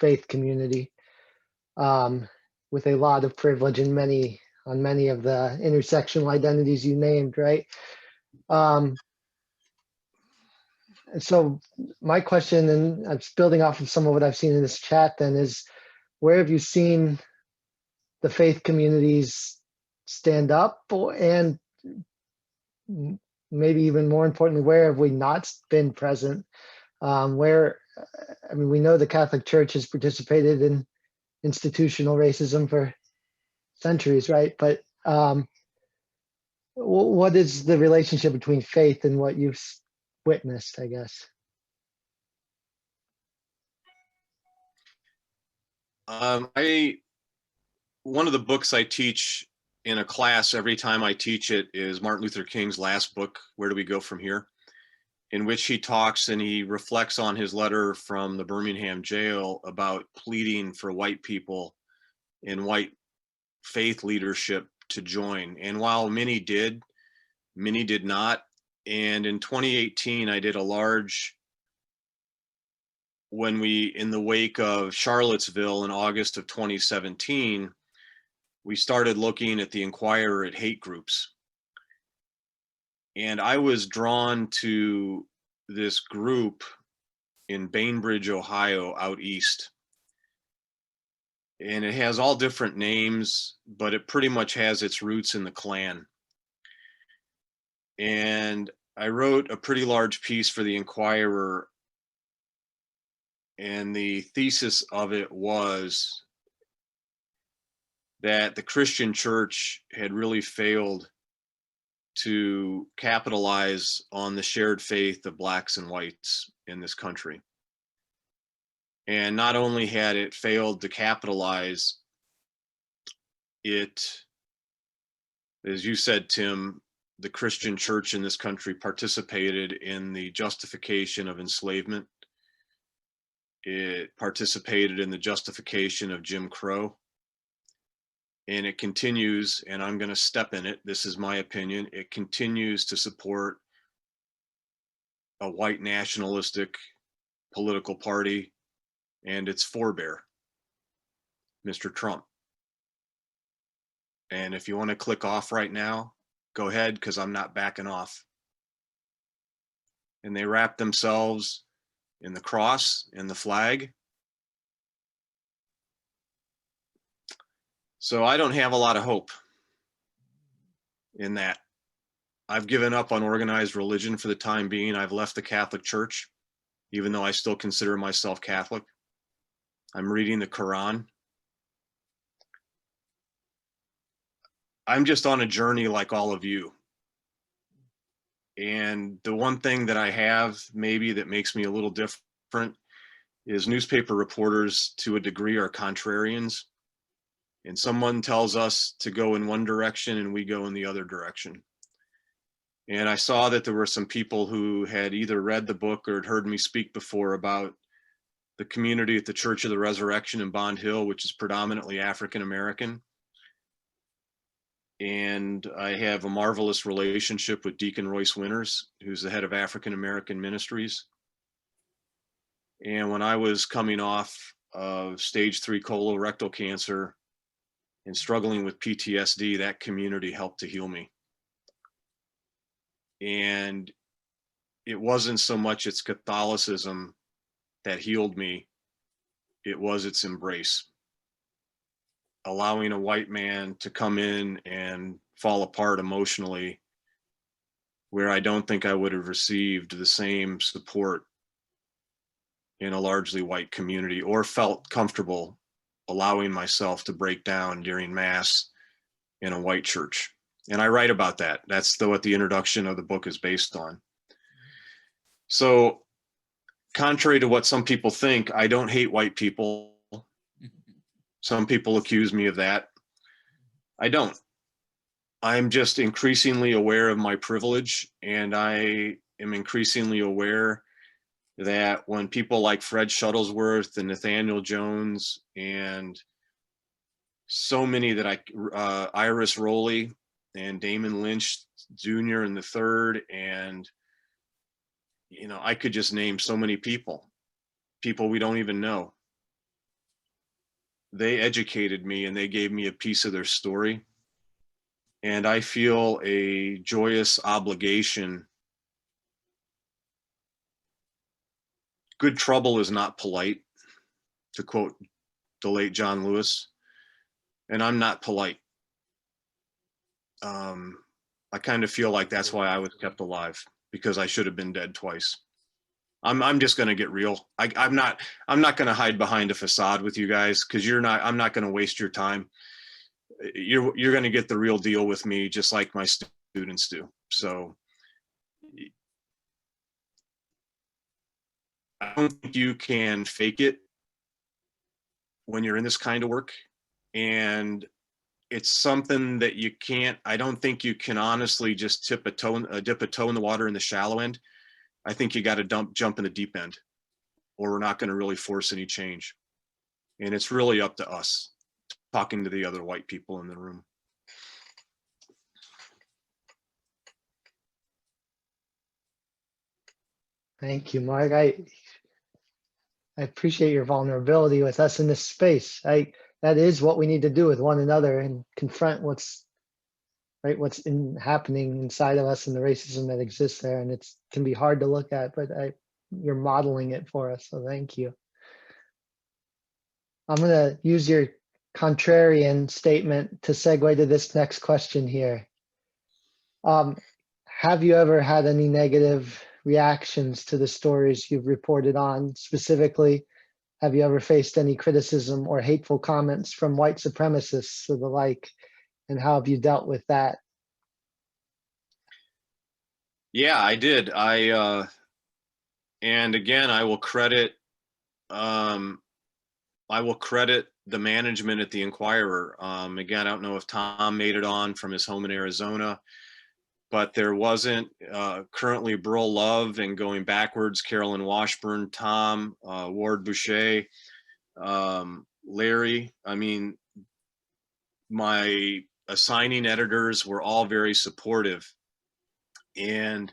faith community, with a lot of privilege on many of the intersectional identities you named, right? So my question, and it's building off of some of what I've seen in this chat then, is where have you seen the faith communities stand up, and maybe even more importantly, where have we not been present? I mean, we know the Catholic Church has participated in institutional racism for centuries, right? But what is the relationship between faith and what you've witnessed, I guess? One of the books I teach in a class every time I teach it is Martin Luther King's last book, Where Do We Go From Here?, in which he talks and he reflects on his letter from the Birmingham jail about pleading for white people and white faith leadership to join. And while many did not. And in 2018, I did a large, in the wake of Charlottesville in August of 2017, we started looking at the Enquirer at hate groups. And I was drawn to this group in Bainbridge, Ohio, out east. And it has all different names, but it pretty much has its roots in the Klan. And I wrote a pretty large piece for the Enquirer, and the thesis of it was that the Christian church had really failed to capitalize on the shared faith of Blacks and whites in this country. And not only had it failed to capitalize, it, as you said, Tim, the Christian church in this country participated in the justification of enslavement. It participated in the justification of Jim Crow. And it continues, and I'm going to step in it, this is my opinion, it continues to support a white nationalistic political party and its forebear, Mr. Trump. And if you want to click off right now, go ahead, because I'm not backing off. And they wrap themselves in the cross and the flag. So I don't have a lot of hope in that. I've given up on organized religion for the time being. I've left the Catholic Church, even though I still consider myself Catholic. I'm reading the Quran. I'm just on a journey like all of you. And the one thing that I have maybe that makes me a little different is newspaper reporters to a degree are contrarians. And someone tells us to go in one direction and we go in the other direction. And I saw that there were some people who had either read the book or had heard me speak before about the community at the Church of the Resurrection in Bond Hill, which is predominantly African American. And I have a marvelous relationship with Deacon Royce Winters, who's the head of African American Ministries. And when I was coming off of stage 3 colorectal cancer and struggling with PTSD, that community helped to heal me. And it wasn't so much its Catholicism that healed me, it was its embrace. Allowing a white man to come in and fall apart emotionally, where I don't think I would have received the same support in a largely white community or felt comfortable allowing myself to break down during Mass in a white church. And I write about that. That's what the introduction of the book is based on. So, contrary to what some people think, I don't hate white people. Some people accuse me of that. I don't. I'm just increasingly aware of my privilege, and I am increasingly aware that when people like Fred Shuttlesworth and Nathaniel Jones and so many that Iris Rowley and Damon Lynch Jr. and the third, and you know, I could just name so many people we don't even know. They educated me and they gave me a piece of their story. And I feel a joyous obligation. Good trouble is not polite, to quote the late John Lewis. And I'm not polite. I kind of feel like that's why I was kept alive, because I should have been dead twice. I'm just going to get real. I'm not going to hide behind a facade with you guys, because I'm not going to waste your time. You're going to get the real deal with me, just like my students do. So I don't think you can fake it when you're in this kind of work. And it's something that you can't, I don't think you can honestly just dip a toe in the water in the shallow end. I think you got to jump in the deep end, or we're not going to really force any change. And it's really up to us, talking to the other white people in the room. Thank you, Mark. I appreciate your vulnerability with us in this space. That is what we need to do with one another, and confront what's happening inside of us and the racism that exists there. And it can be hard to look at, but you're modeling it for us. So thank you. I'm going to use your contrarian statement to segue to this next question here. Have you ever had any negative reactions to the stories you've reported on? Specifically, have you ever faced any criticism or hateful comments from white supremacists or the like? And how have you dealt with that? Yeah, I did. And again, I will credit I will credit the management at the Enquirer. Again, I don't know if Tom made it on from his home in Arizona, but there wasn't currently Burl Love, and going backwards, Carolyn Washburn, Tom, Ward Boucher, Larry. I mean, my assigning editors were all very supportive. And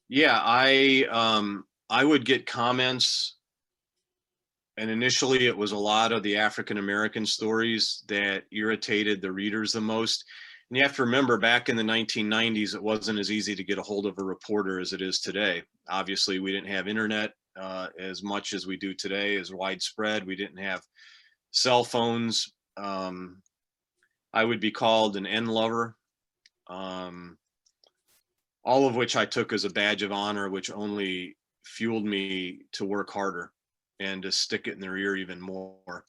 yeah, I would get comments, and initially it was a lot of the African-American stories that irritated the readers the most. And you have to remember, back in the 1990s, it wasn't as easy to get a hold of a reporter as it is today. Obviously, we didn't have internet as much as we do today, as widespread. We didn't have cell phones. I would be called an N lover, all of which I took as a badge of honor, which only fueled me to work harder and to stick it in their ear even more.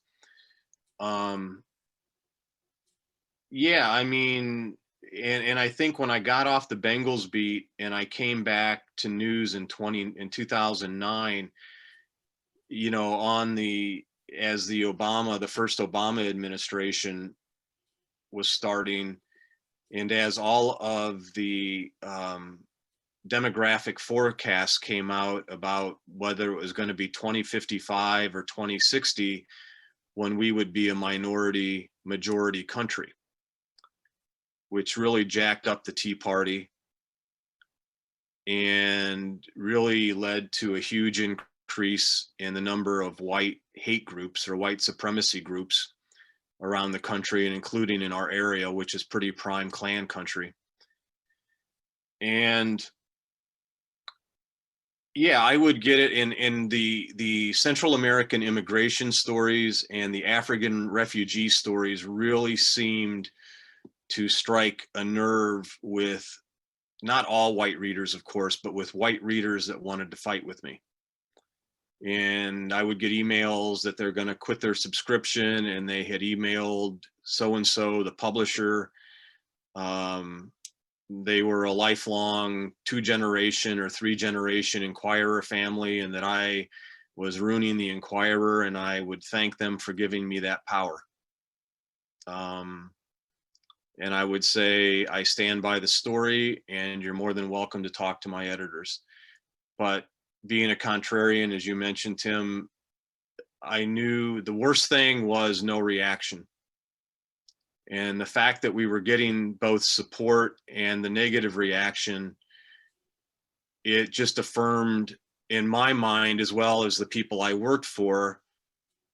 Yeah, I mean, and I think when I got off the Bengals beat and I came back to news in 2009, you know, as the first Obama administration was starting, and as all of the demographic forecasts came out about whether it was going to be 2055 or 2060 when we would be a minority majority country, which really jacked up the Tea Party and really led to a huge increase in the number of white hate groups or white supremacy groups around the country, and including in our area, which is pretty prime Klan country. And yeah, I would get it in the Central American immigration stories and the African refugee stories really seemed to strike a nerve with not all white readers, of course, but with white readers that wanted to fight with me. And I would get emails that they're going to quit their subscription, and they had emailed so-and-so, the publisher. They were a lifelong 2-generation or 3-generation Enquirer family, and that I was ruining the Enquirer, and I would thank them for giving me that power. And I would say, I stand by the story, and you're more than welcome to talk to my editors. But being a contrarian, as you mentioned, Tim, I knew the worst thing was no reaction. And the fact that we were getting both support and the negative reaction, it just affirmed in my mind, as well as the people I worked for,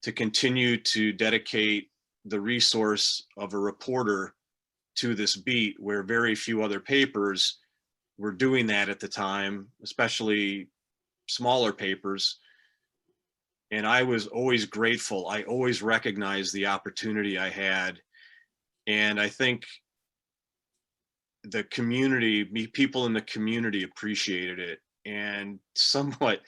to continue to dedicate the resource of a reporter to this beat, where very few other papers were doing that at the time, especially smaller papers. And I was always grateful. I always recognized the opportunity I had. And I think the community, people in the community appreciated it, and somewhat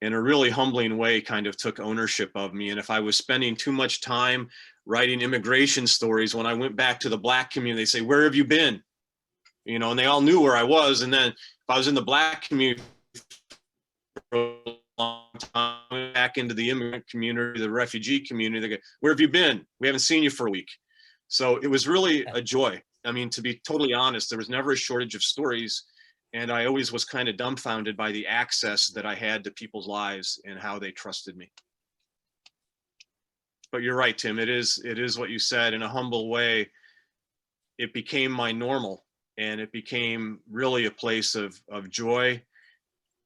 in a really humbling way kind of took ownership of me. And if I was spending too much time writing immigration stories, when I went back to the Black community, they say, "Where have you been?" You know, and they all knew where I was. And then if I was in the Black community for a long time, back into the immigrant community, the refugee community, they go, "Where have you been? We haven't seen you for a week." So it was really a joy. I mean, to be totally honest, there was never a shortage of stories. And I always was kind of dumbfounded by the access that I had to people's lives and how they trusted me. But you're right, Tim, it is what you said. In a humble way, it became my normal, and it became really a place of joy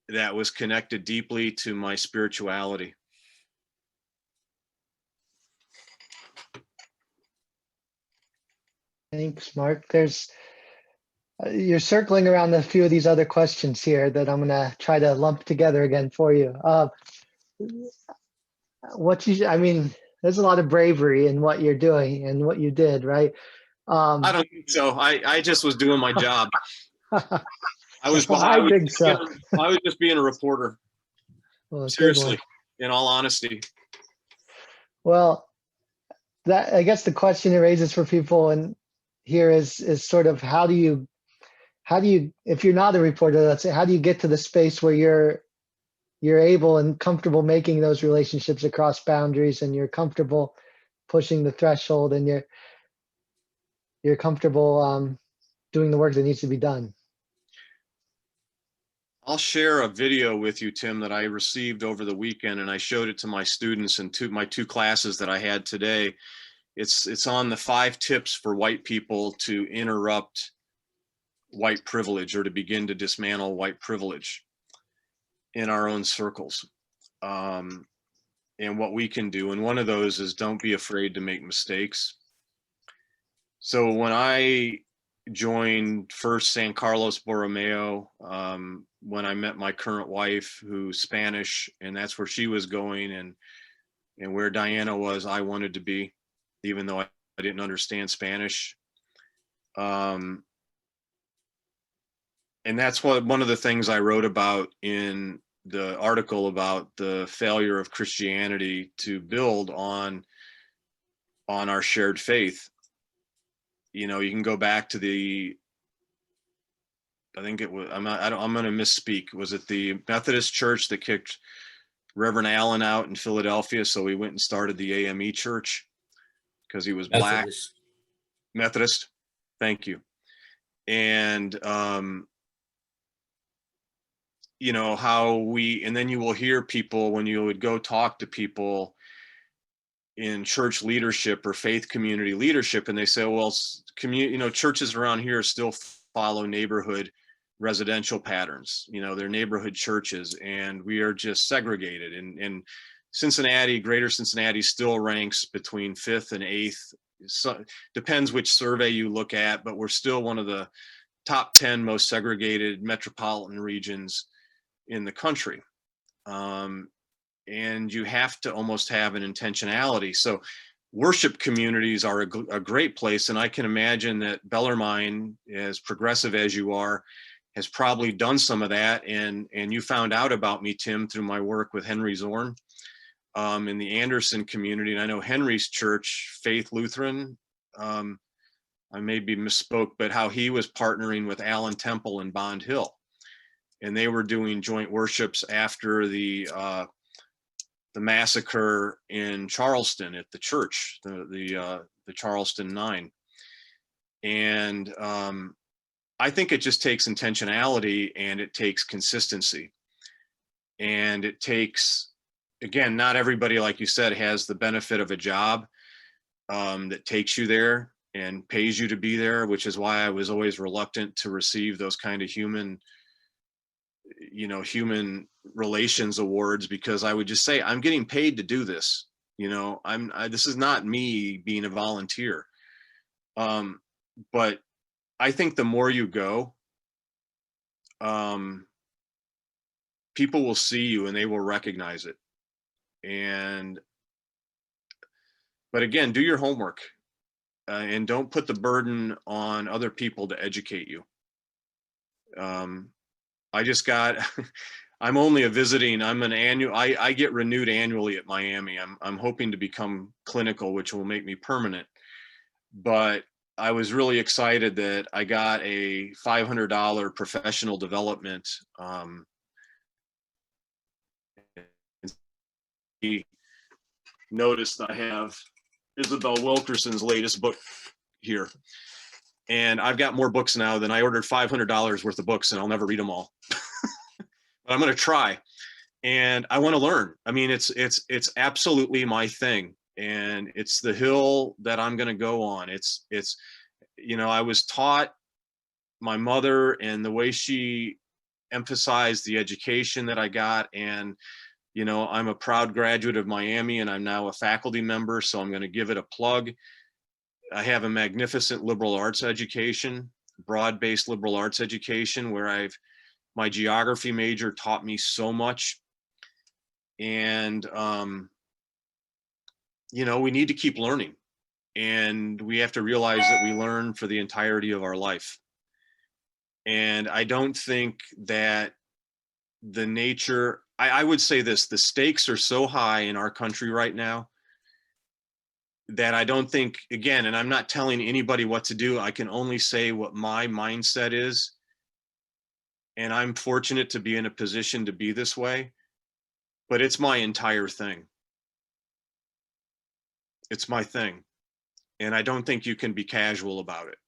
that was connected deeply to my spirituality. Thanks, Mark. You're circling around a few of these other questions here that I'm going to try to lump together again for you. I mean, there's a lot of bravery in what you're doing and what you did, right? I don't think so. I just was doing my job. I was just being a reporter. Well, seriously, in all honesty. Well, that, I guess the question it raises for people and here is sort of how do you, if you're not a reporter, let's say, how do you get to the space where you're you're able and comfortable making those relationships across boundaries, and you're comfortable pushing the threshold, and you're comfortable doing the work that needs to be done. I'll share a video with you, Tim, that I received over the weekend, and I showed it to my students in my two classes that I had today. It's on the 5 tips for white people to interrupt white privilege, or to begin to dismantle white privilege in our own circles, and what we can do. And one of those is, don't be afraid to make mistakes. So when I joined first San Carlos Borromeo, when I met my current wife, who's Spanish, and that's where she was going, and where Diana was, I wanted to be, even though I didn't understand Spanish. And that's one of the things I wrote about in the article about the failure of Christianity to build on our shared faith. You know, you can go back to I think it was, I'm going to misspeak. Was it the Methodist Church that kicked Reverend Allen out in Philadelphia? So we went and started the AME Church because he was Black. Methodist. Thank you. And, you know, and then you will hear people, when you would go talk to people in church leadership or faith community leadership, and they say, well, churches around here still follow neighborhood residential patterns. You know, they're neighborhood churches, and we are just segregated. And Cincinnati, greater Cincinnati, still ranks between 5th and 8th. So, depends which survey you look at, but we're still one of the top 10 most segregated metropolitan regions in the country. And you have to almost have an intentionality. So worship communities are a great place. And I can imagine that Bellarmine, as progressive as you are, has probably done some of that. And you found out about me, Tim, through my work with Henry Zorn in the Anderson community. And I know Henry's church, Faith Lutheran, I maybe misspoke, but how he was partnering with Allen Temple in Bond Hill. And they were doing joint worships after the massacre in Charleston at the church, the Charleston 9. And I think it just takes intentionality, and it takes consistency. And it takes, again, not everybody, like you said, has the benefit of a job that takes you there and pays you to be there, which is why I was always reluctant to receive those kind of human relations awards, because I would just say, I'm getting paid to do this. You know, this is not me being a volunteer. But I think the more you go, people will see you and they will recognize it. But again, do your homework, and don't put the burden on other people to educate you. I'm only a visiting, I get renewed annually at Miami. I'm hoping to become clinical, which will make me permanent. But I was really excited that I got a $500 professional development. Noticed I have Isabel Wilkerson's latest book here. And I've got more books now than I ordered $500 worth of books, and I'll never read them all. But I'm going to try, and I want to learn. I mean, it's absolutely my thing, and it's the hill that I'm going to go on. It's I was taught, my mother and the way she emphasized the education that I got, and I'm a proud graduate of Miami, and I'm now a faculty member, so I'm going to give it a plug. I have a magnificent liberal arts education, broad-based liberal arts education, where my geography major taught me so much. And, we need to keep learning, and we have to realize that we learn for the entirety of our life. And I don't think that the nature, I would say this, the stakes are so high in our country right now that I don't think, again, and I'm not telling anybody what to do, I can only say what my mindset is. And I'm fortunate to be in a position to be this way. but it's my entire thing. It's my thing. And I don't think you can be casual about it.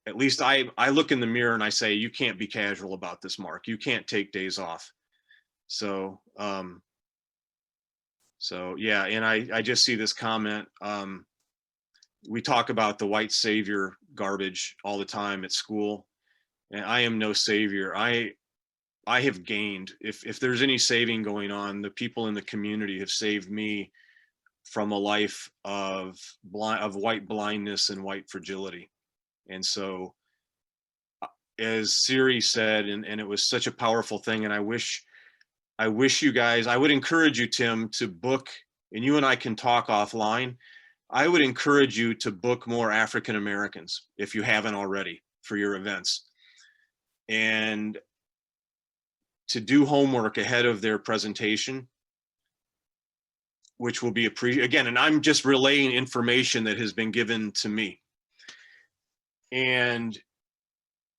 At least I look in the mirror and I say, you can't be casual about this, Mark. You can't take days off. So, yeah, and I just see this comment. We talk about the white savior garbage all the time at school, and I am no savior. I have gained, if there's any saving going on, the people in the community have saved me from a life of white blindness and white fragility. And so, as Siri said, and it was such a powerful thing, and I wish you guys, I would encourage you, Tim, to book, and you and I can talk offline. I would encourage you to book more African Americans, if you haven't already, for your events, and to do homework ahead of their presentation, which will be again, and I'm just relaying information that has been given to me.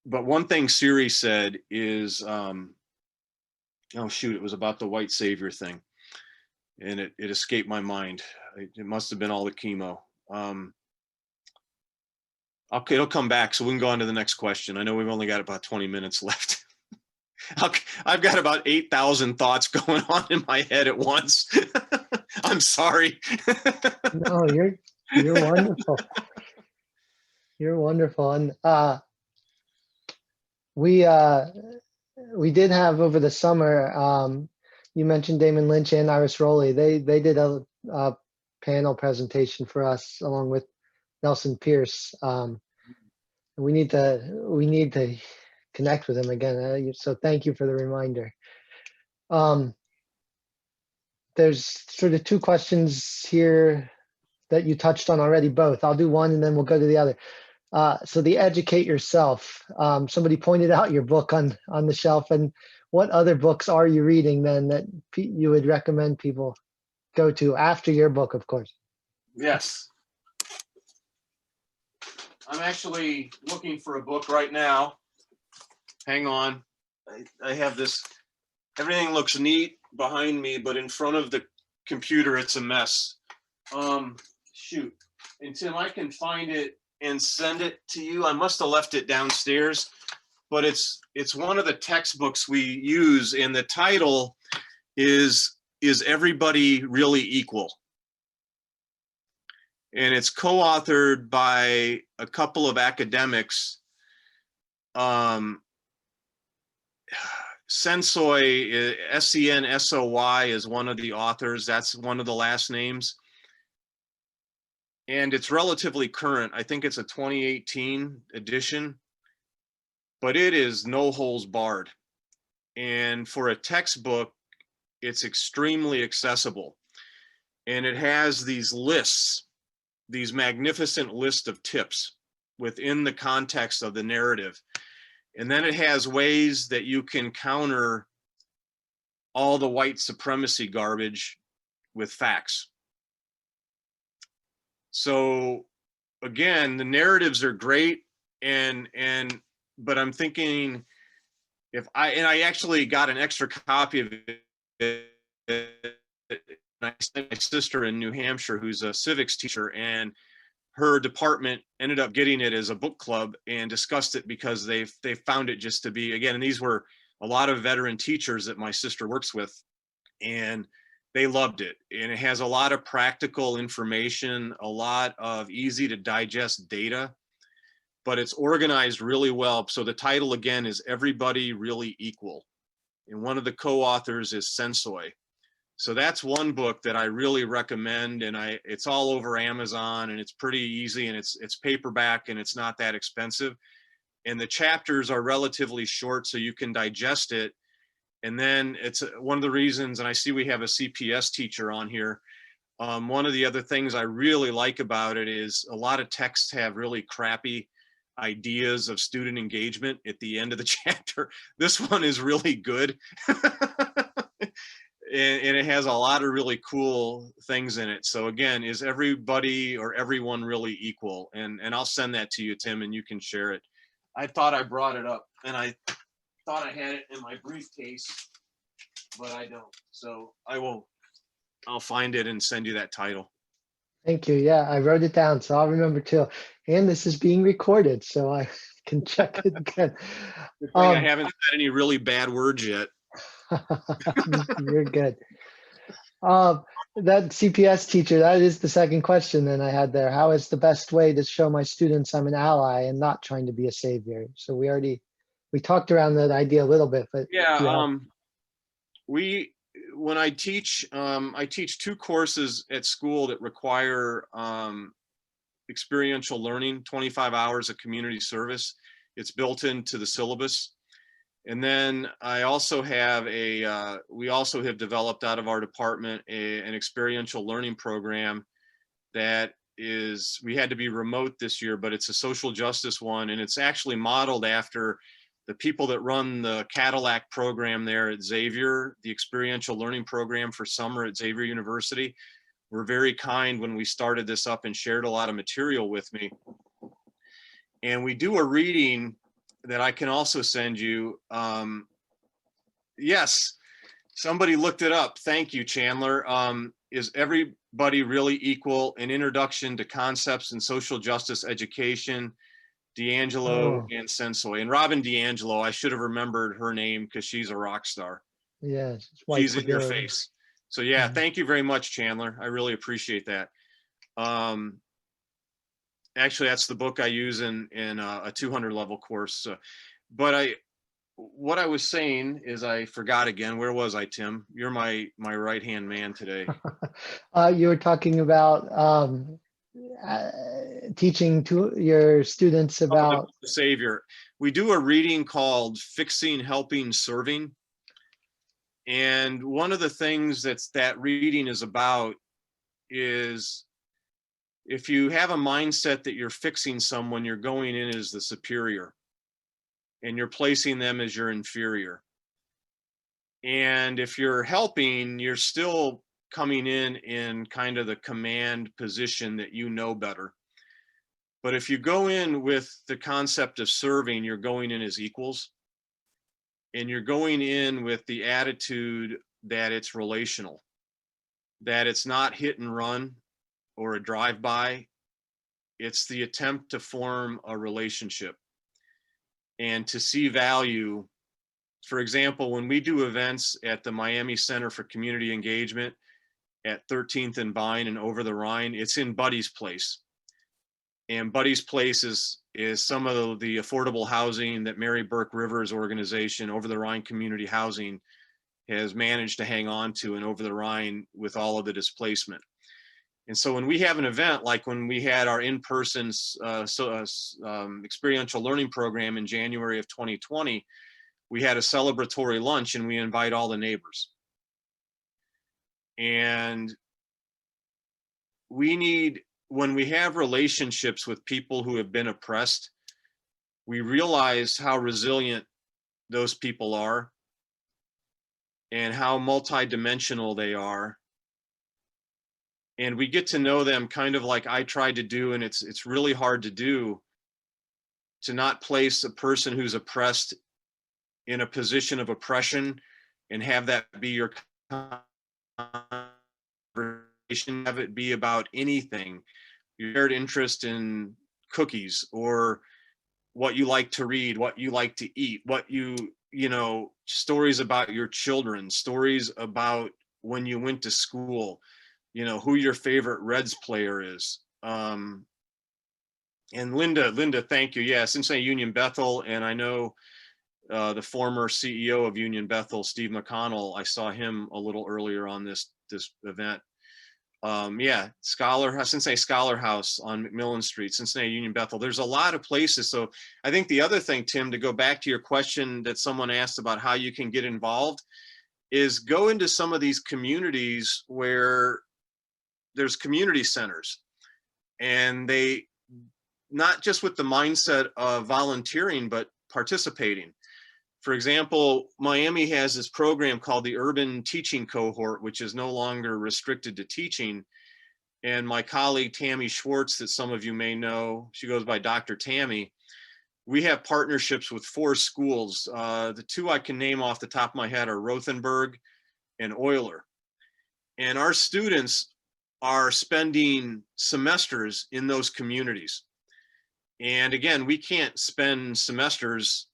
But one thing Siri said is, oh shoot, it was about the white savior thing, and it escaped my mind. It must have been all the chemo. Okay, it'll come back, so we can go on to the next question. I know we've only got about 20 minutes left. I've got about 8,000 thoughts going on in my head at once. I'm sorry. No, you're wonderful. You're wonderful. And we did have over the summer, you mentioned Damon Lynch and Iris Rowley. They did a panel presentation for us along with Nelson Pierce. We need to connect with him again. So thank you for the reminder. There's sort of two questions here that you touched on already, both. I'll do one and then we'll go to the other. So the Educate Yourself, somebody pointed out your book on the shelf, and what other books are you reading then that you would recommend people go to after your book, of course? Yes. I'm actually looking for a book right now. Hang on. I have this, everything looks neat behind me, but in front of the computer, it's a mess. Shoot. And Tim, I can find it and send it to you. I must have left it downstairs, but it's one of the textbooks we use, and the title is Everybody Really Equal? And it's co-authored by a couple of academics. Sensoy, S-E-N-S-O-Y is one of the authors. That's one of the last names. And it's relatively current. I think it's a 2018 edition, but it is no holes barred. And for a textbook, it's extremely accessible. And it has these lists, these magnificent list of tips within the context of the narrative. And then it has ways that you can counter all the white supremacy garbage with facts. So again, the narratives are great, but I'm thinking I actually got an extra copy of it. I sent my sister in New Hampshire, who's a civics teacher, and her department ended up getting it as a book club and discussed it because they found it just to be, again, and these were a lot of veteran teachers that my sister works with, and they loved it. And it has a lot of practical information, a lot of easy to digest data, but it's organized really well. So the title again is Everybody Really Equal. And one of the co-authors is Sensoy. So that's one book that I really recommend, and it's all over Amazon, and it's pretty easy, and it's paperback, and it's not that expensive. And the chapters are relatively short, so you can digest it. And then it's one of the reasons, and I see we have a CPS teacher on here. One of the other things I really like about it is a lot of texts have really crappy ideas of student engagement at the end of the chapter. This one is really good. And it has a lot of really cool things in it. So again, is everybody or everyone really equal? And I'll send that to you, Tim, and you can share it. I thought I brought it up, and I thought I had it in my briefcase. but I don't. So I'll find it and send you that title. Thank you. Yeah, I wrote it down, so I'll remember too. And this is being recorded, so I can check it again. Good thing I haven't said any really bad words yet. You're good. That CPS teacher, that is the second question that I had there. How is the best way to show my students I'm an ally and not trying to be a savior? So we talked around that idea a little bit, but Yeah, when I teach 2 courses at school that require experiential learning, 25 hours of community service. It's built into the syllabus. And then I also have we also have developed out of our department an experiential learning program that we had to be remote this year, but it's a social justice one. And it's actually modeled after the people that run the Cadillac program there at Xavier, the experiential learning program for summer at Xavier University. Were very kind when we started this up and shared a lot of material with me. And we do a reading that I can also send you. Yes, somebody looked it up. Thank you, Chandler. Is Everybody Really Equal? An Introduction to Concepts in Social Justice Education, D'Angelo and Sensoy. And Robin D'Angelo, I should have remembered her name because she's a rock star. yes, She's in your face. So yeah, thank you very much, Chandler. I really appreciate that. Actually, that's the book I use in a 200 level course. But what I was saying is I forgot again. Where was I, Tim? You're my right-hand man today. You were talking about teaching to your students about the Savior. We do a reading called Fixing, Helping, Serving. And one of the things that reading is about is if you have a mindset that you're fixing someone, you're going in as the superior and you're placing them as your inferior. And if you're helping, you're still coming in kind of the command position that you know better. But if you go in with the concept of serving, you're going in as equals. And you're going in with the attitude that it's relational, that it's not hit and run or a drive-by. It's the attempt to form a relationship and to see value. For example, when we do events at the Miami Center for Community Engagement at 13th and Vine and Over the Rhine, it's in Buddy's Place. And Buddy's Place is some of the affordable housing that Mary Burke Rivers organization, Over the Rhine Community Housing, has managed to hang on to and Over the Rhine with all of the displacement. And so when we have an event, like when we had our in-person experiential learning program in January of 2020, we had a celebratory lunch and we invite all the neighbors. And when we have relationships with people who have been oppressed, we realize how resilient those people are and how multidimensional they are. And we get to know them kind of like I tried to do, and it's really hard to do, to not place a person who's oppressed in a position of oppression and have that be your conversation, have it be about anything. Your shared interest in cookies or what you like to read, what you like to eat, what you know, stories about your children, stories about when you went to school, you know, who your favorite Reds player is. And Linda, thank you. Yeah, Cincinnati Union Bethel, and I know the former CEO of Union Bethel, Steve McConnell. I saw him a little earlier on this event. Yeah, Cincinnati Scholar House on McMillan Street, Cincinnati Union Bethel. There's a lot of places. So I think the other thing, Tim, to go back to your question that someone asked about how you can get involved, is go into some of these communities where there's community centers, and they, not just with the mindset of volunteering, but participating. For example, Miami has this program called the Urban Teaching Cohort, which is no longer restricted to teaching. And my colleague, Tammy Schwartz, that some of you may know, she goes by Dr. Tammy. We have partnerships with 4 schools. The 2 I can name off the top of my head are Rothenburg and Euler. And our students are spending semesters in those communities. And again, we can't spend semesters,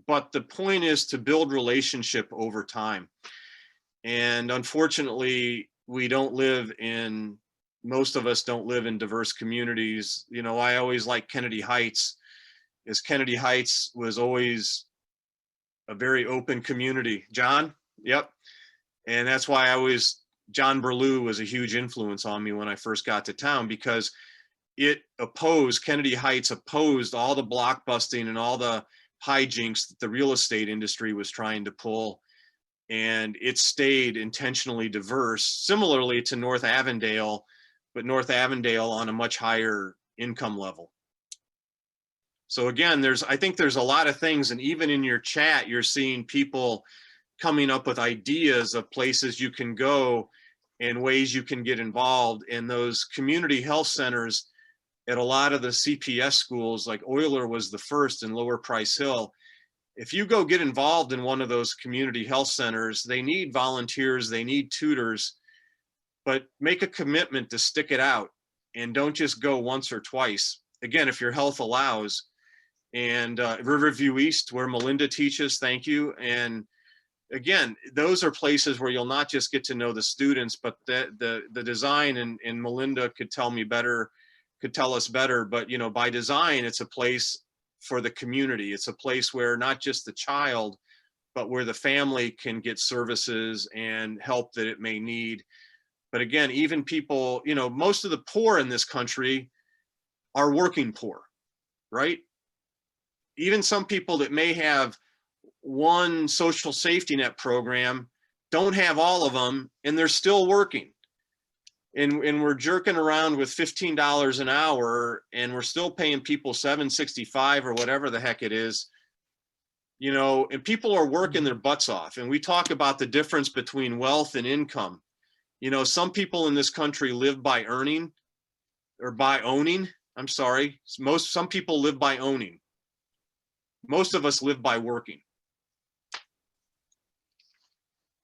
but the point is to build relationship over time. And unfortunately, most of us don't live in diverse communities. You know, I always like Kennedy Heights, as Kennedy Heights was always a very open community. John? Yep. And that's why John Berlue was a huge influence on me when I first got to town, because Kennedy Heights opposed all the blockbusting and all the hijinks that the real estate industry was trying to pull. And it stayed intentionally diverse, similarly to North Avondale, but North Avondale on a much higher income level. So again, I think there's a lot of things, and even in your chat, you're seeing people coming up with ideas of places you can go and ways you can get involved. And those community health centers at a lot of the CPS schools, like Euler was the first in Lower Price Hill. If you go get involved in one of those community health centers, they need volunteers, they need tutors, but make a commitment to stick it out and don't just go once or twice. Again, if your health allows. And Riverview East, where Melinda teaches, thank you. And again, those are places where you'll not just get to know the students, but the design, and Melinda could tell us better, but you know, by design, it's a place for the community. It's a place where not just the child, but where the family can get services and help that it may need. But again, even people, you know, most of the poor in this country are working poor, right? Even some people that may have one social safety net program don't have all of them, and they're still working. And we're jerking around with $15 an hour, and we're still paying people $7.65 or whatever the heck it is, you know, and people are working their butts off. And we talk about the difference between wealth and income. You know, some people in this country live by owning. I'm sorry. Some people live by owning. Most of us live by working.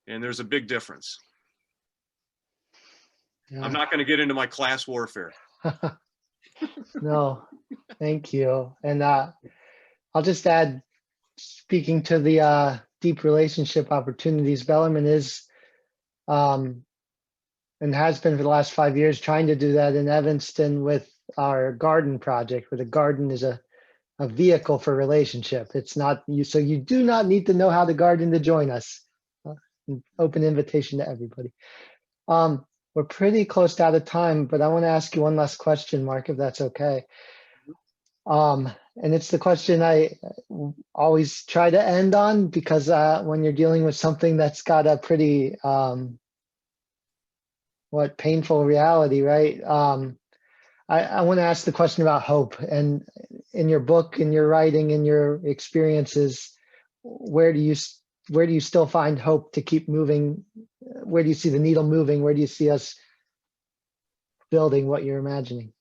And there's a big difference. Yeah. I'm not going to get into my class warfare. No, thank you. And I'll just add, speaking to the deep relationship opportunities, Bellarmine is and has been for the last 5 years trying to do that in Evanston with our garden project, where the garden is a vehicle for relationship. It's not you, so you do not need to know how to garden to join us. Open invitation to everybody. We're pretty close to out of time, but I want to ask you one last question, Mark, if that's okay. And it's the question I always try to end on, because when you're dealing with something that's got a pretty painful reality, right? I want to ask the question about hope. And in your book, in your writing, in your experiences, where do you still find hope to keep moving? Where do you see the needle moving? Where do you see us building what you're imagining?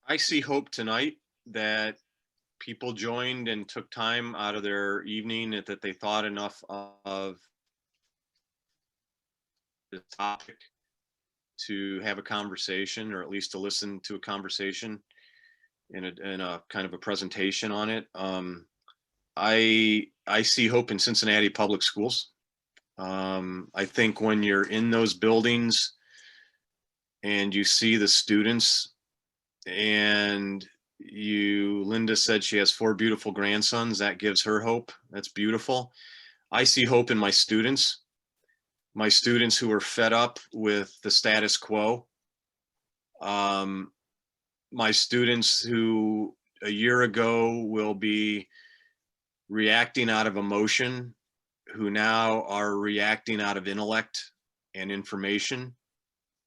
I see hope tonight that people joined and took time out of their evening, that they thought enough of the topic to have a conversation, or at least to listen to a conversation in a kind of a presentation on it. I see hope in Cincinnati public schools. I think when you're in those buildings and you see the students, and Linda said she has 4 beautiful grandsons, that gives her hope. That's beautiful. I see hope in my students who are fed up with the status quo. My students who a year ago will be reacting out of emotion, who now are reacting out of intellect and information.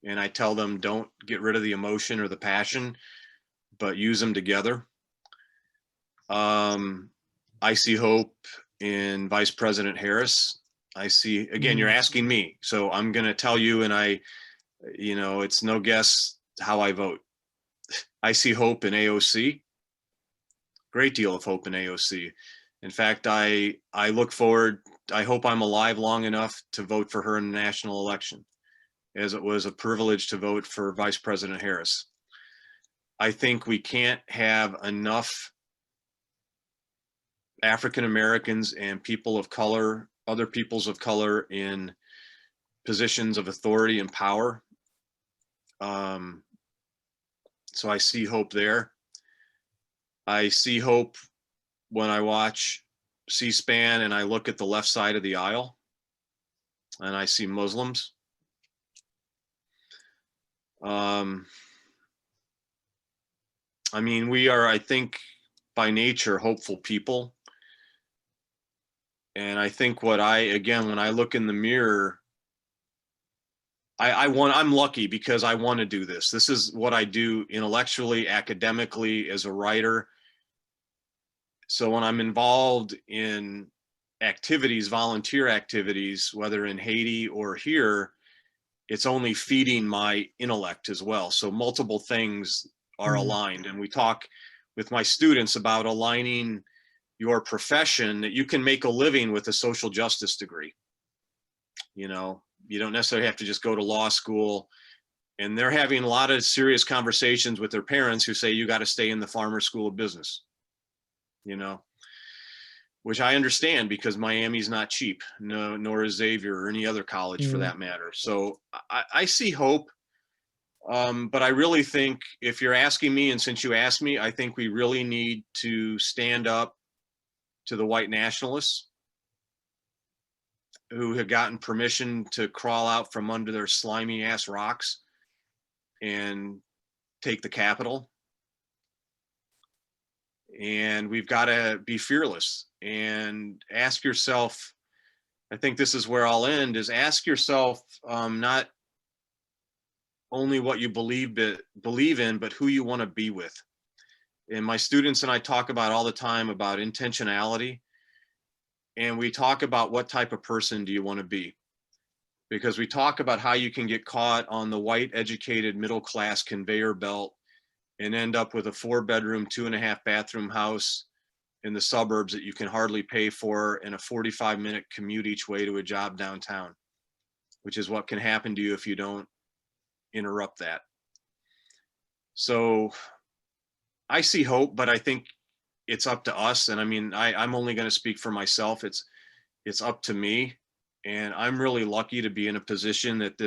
And I tell them, don't get rid of the emotion or the passion, but use them together. I see hope in Vice President Harris. I see, again, you're asking me, so I'm going to tell you, and it's no guess how I vote. I see hope in AOC, great deal of hope in AOC. In fact, I look forward I hope I'm alive long enough to vote for her in the national election, as it was a privilege to vote for Vice President Harris. I think we can't have enough African Americans and people of color, other peoples of color in positions of authority and power. So I see hope there. I see hope when I watch C-SPAN and I look at the left side of the aisle and I see Muslims. I mean, we are, I think, by nature, hopeful people. And I think when I look in the mirror, I'm lucky because I want to do this. This is what I do intellectually, academically, as a writer. So when I'm involved in activities, volunteer activities, whether in Haiti or here, it's only feeding my intellect as well. So multiple things are aligned. And we talk with my students about aligning your profession, that you can make a living with a social justice degree. You know, you don't necessarily have to just go to law school. And they're having a lot of serious conversations with their parents who say, you got to stay in the Farmer School of Business, you know, which I understand because Miami's not cheap, nor is Xavier or any other college for that matter. So I see hope. But I really think, if you're asking me, and since you asked me, I think we really need to stand up to the white nationalists who have gotten permission to crawl out from under their slimy ass rocks and take the Capitol. And we've got to be fearless and ask yourself, I think this is where I'll end, is ask yourself not only what you believe in, but who you want to be with. And my students and I talk about all the time about intentionality. And we talk about what type of person do you want to be? Because we talk about how you can get caught on the white educated middle class conveyor belt and end up with a 4-bedroom, 2.5 bathroom house in the suburbs that you can hardly pay for, and a 45-minute commute each way to a job downtown, which is what can happen to you if you don't interrupt that. So I see hope, but I think it's up to us. And I mean, I'm only going to speak for myself. It's up to me. And I'm really lucky to be in a position that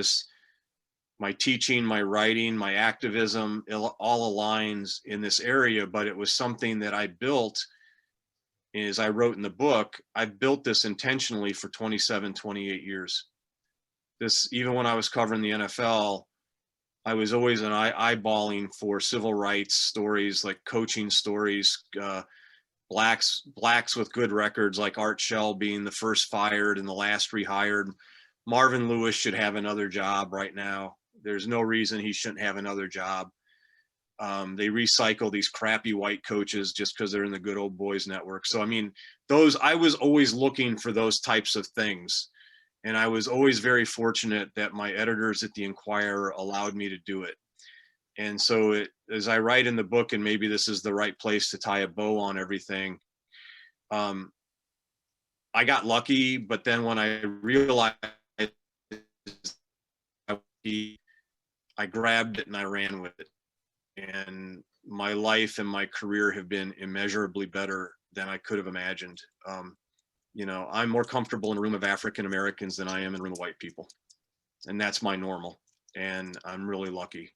my teaching, my writing, my activism, all aligns in this area. But it was something that I built, as I wrote in the book, I built this intentionally for 27, 28 years. Even when I was covering the NFL, I was always eyeballing for civil rights stories, like coaching stories, blacks with good records, like Art Shell being the first fired and the last rehired. Marvin Lewis should have another job right now. There's no reason he shouldn't have another job. They recycle these crappy white coaches just because they're in the good old boys network. So, I mean, I was always looking for those types of things. And I was always very fortunate that my editors at the Enquirer allowed me to do it. And so as I write in the book, and maybe this is the right place to tie a bow on everything, I got lucky, but then when I realized I grabbed it and I ran with it. And my life and my career have been immeasurably better than I could have imagined. You know, I'm more comfortable in a room of African Americans than I am in a room of white people. And that's my normal. And I'm really lucky.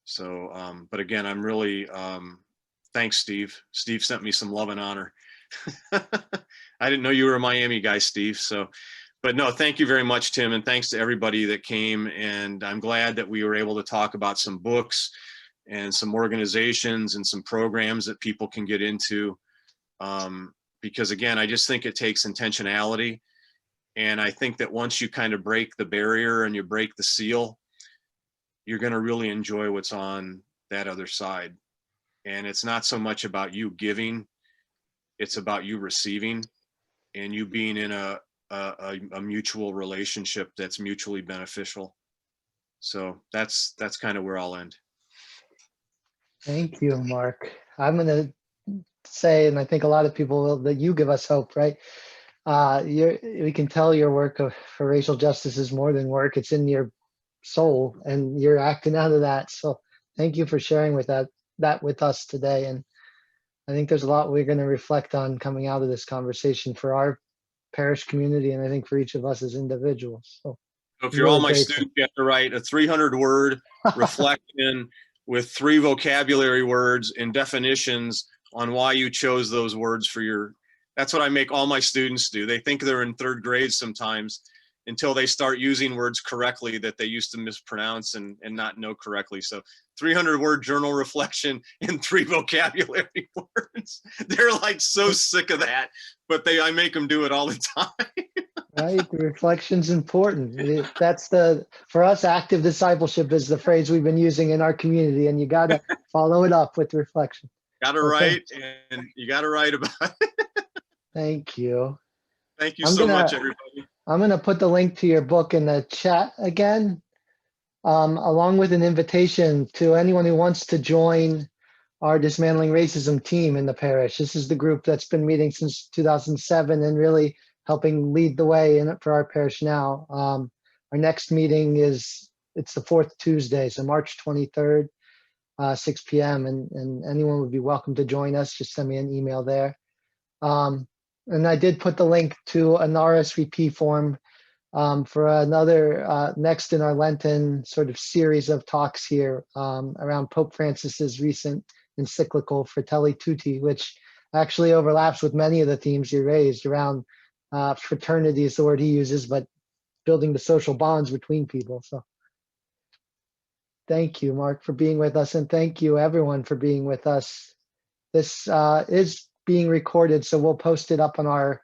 So, but again, I'm really, thanks, Steve. Steve sent me some love and honor. I didn't know you were a Miami guy, Steve. So, but no, thank you very much, Tim. And thanks to everybody that came. And I'm glad that we were able to talk about some books and some organizations and some programs that people can get into. Because again, I just think it takes intentionality. And I think that once you kind of break the barrier and you break the seal, you're going to really enjoy what's on that other side. And it's not so much about you giving, it's about you receiving and you being in a mutual relationship that's mutually beneficial. So that's kind of where I'll end. Thank you, Mark. I'm going to say, and I think a lot of people will, that you give us hope, right? We can tell your work for racial justice is more than work. It's in your soul, and you're acting out of that. So thank you for sharing that with us today. And I think there's a lot we're going to reflect on coming out of this conversation for our parish community, and I think for each of us as individuals. So If I'm you're all really my grateful. students, you have to write a 300-word reflection with 3 vocabulary words and definitions on why you chose those words for your. That's what I make all my students do. They think they're in 3rd grade sometimes until they start using words correctly that they used to mispronounce and not know correctly. So 300-word journal reflection and 3 vocabulary words. They're like so sick of that, but I make them do it all the time. Right, the reflection's important. For us, active discipleship is the phrase we've been using in our community, and you got to follow it up with reflection. Got to write, and you got to write about it. Thank you. Thank you so much, everybody. I'm gonna put the link to your book in the chat again, along with an invitation to anyone who wants to join our Dismantling Racism team in the parish. This is the group that's been meeting since 2007 and really helping lead the way for our parish now. Our next meeting it's the 4th Tuesday, so March 23rd, 6 p.m. And anyone would be welcome to join us. Just send me an email there. And I did put the link to an RSVP form for another next in our Lenten sort of series of talks here around Pope Francis's recent encyclical Fratelli Tutti, which actually overlaps with many of the themes you raised around fraternity is the word he uses, but building the social bonds between people. So thank you, Mark, for being with us, and thank you everyone for being with us. This is being recorded, so we'll post it up on our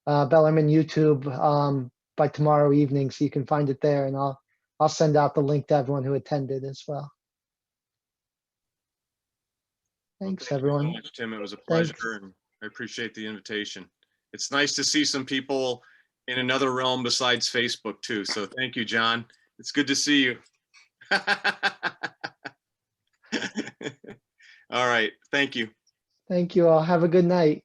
Bellarmine YouTube by tomorrow evening, so you can find it there, and I'll send out the link to everyone who attended as well. Thanks, Thank everyone. you so much, Tim. It was a pleasure, and I appreciate the invitation. It's nice to see some people in another realm besides Facebook too. So thank you, John. It's good to see you. All right. Thank you. Thank you all. Have a good night.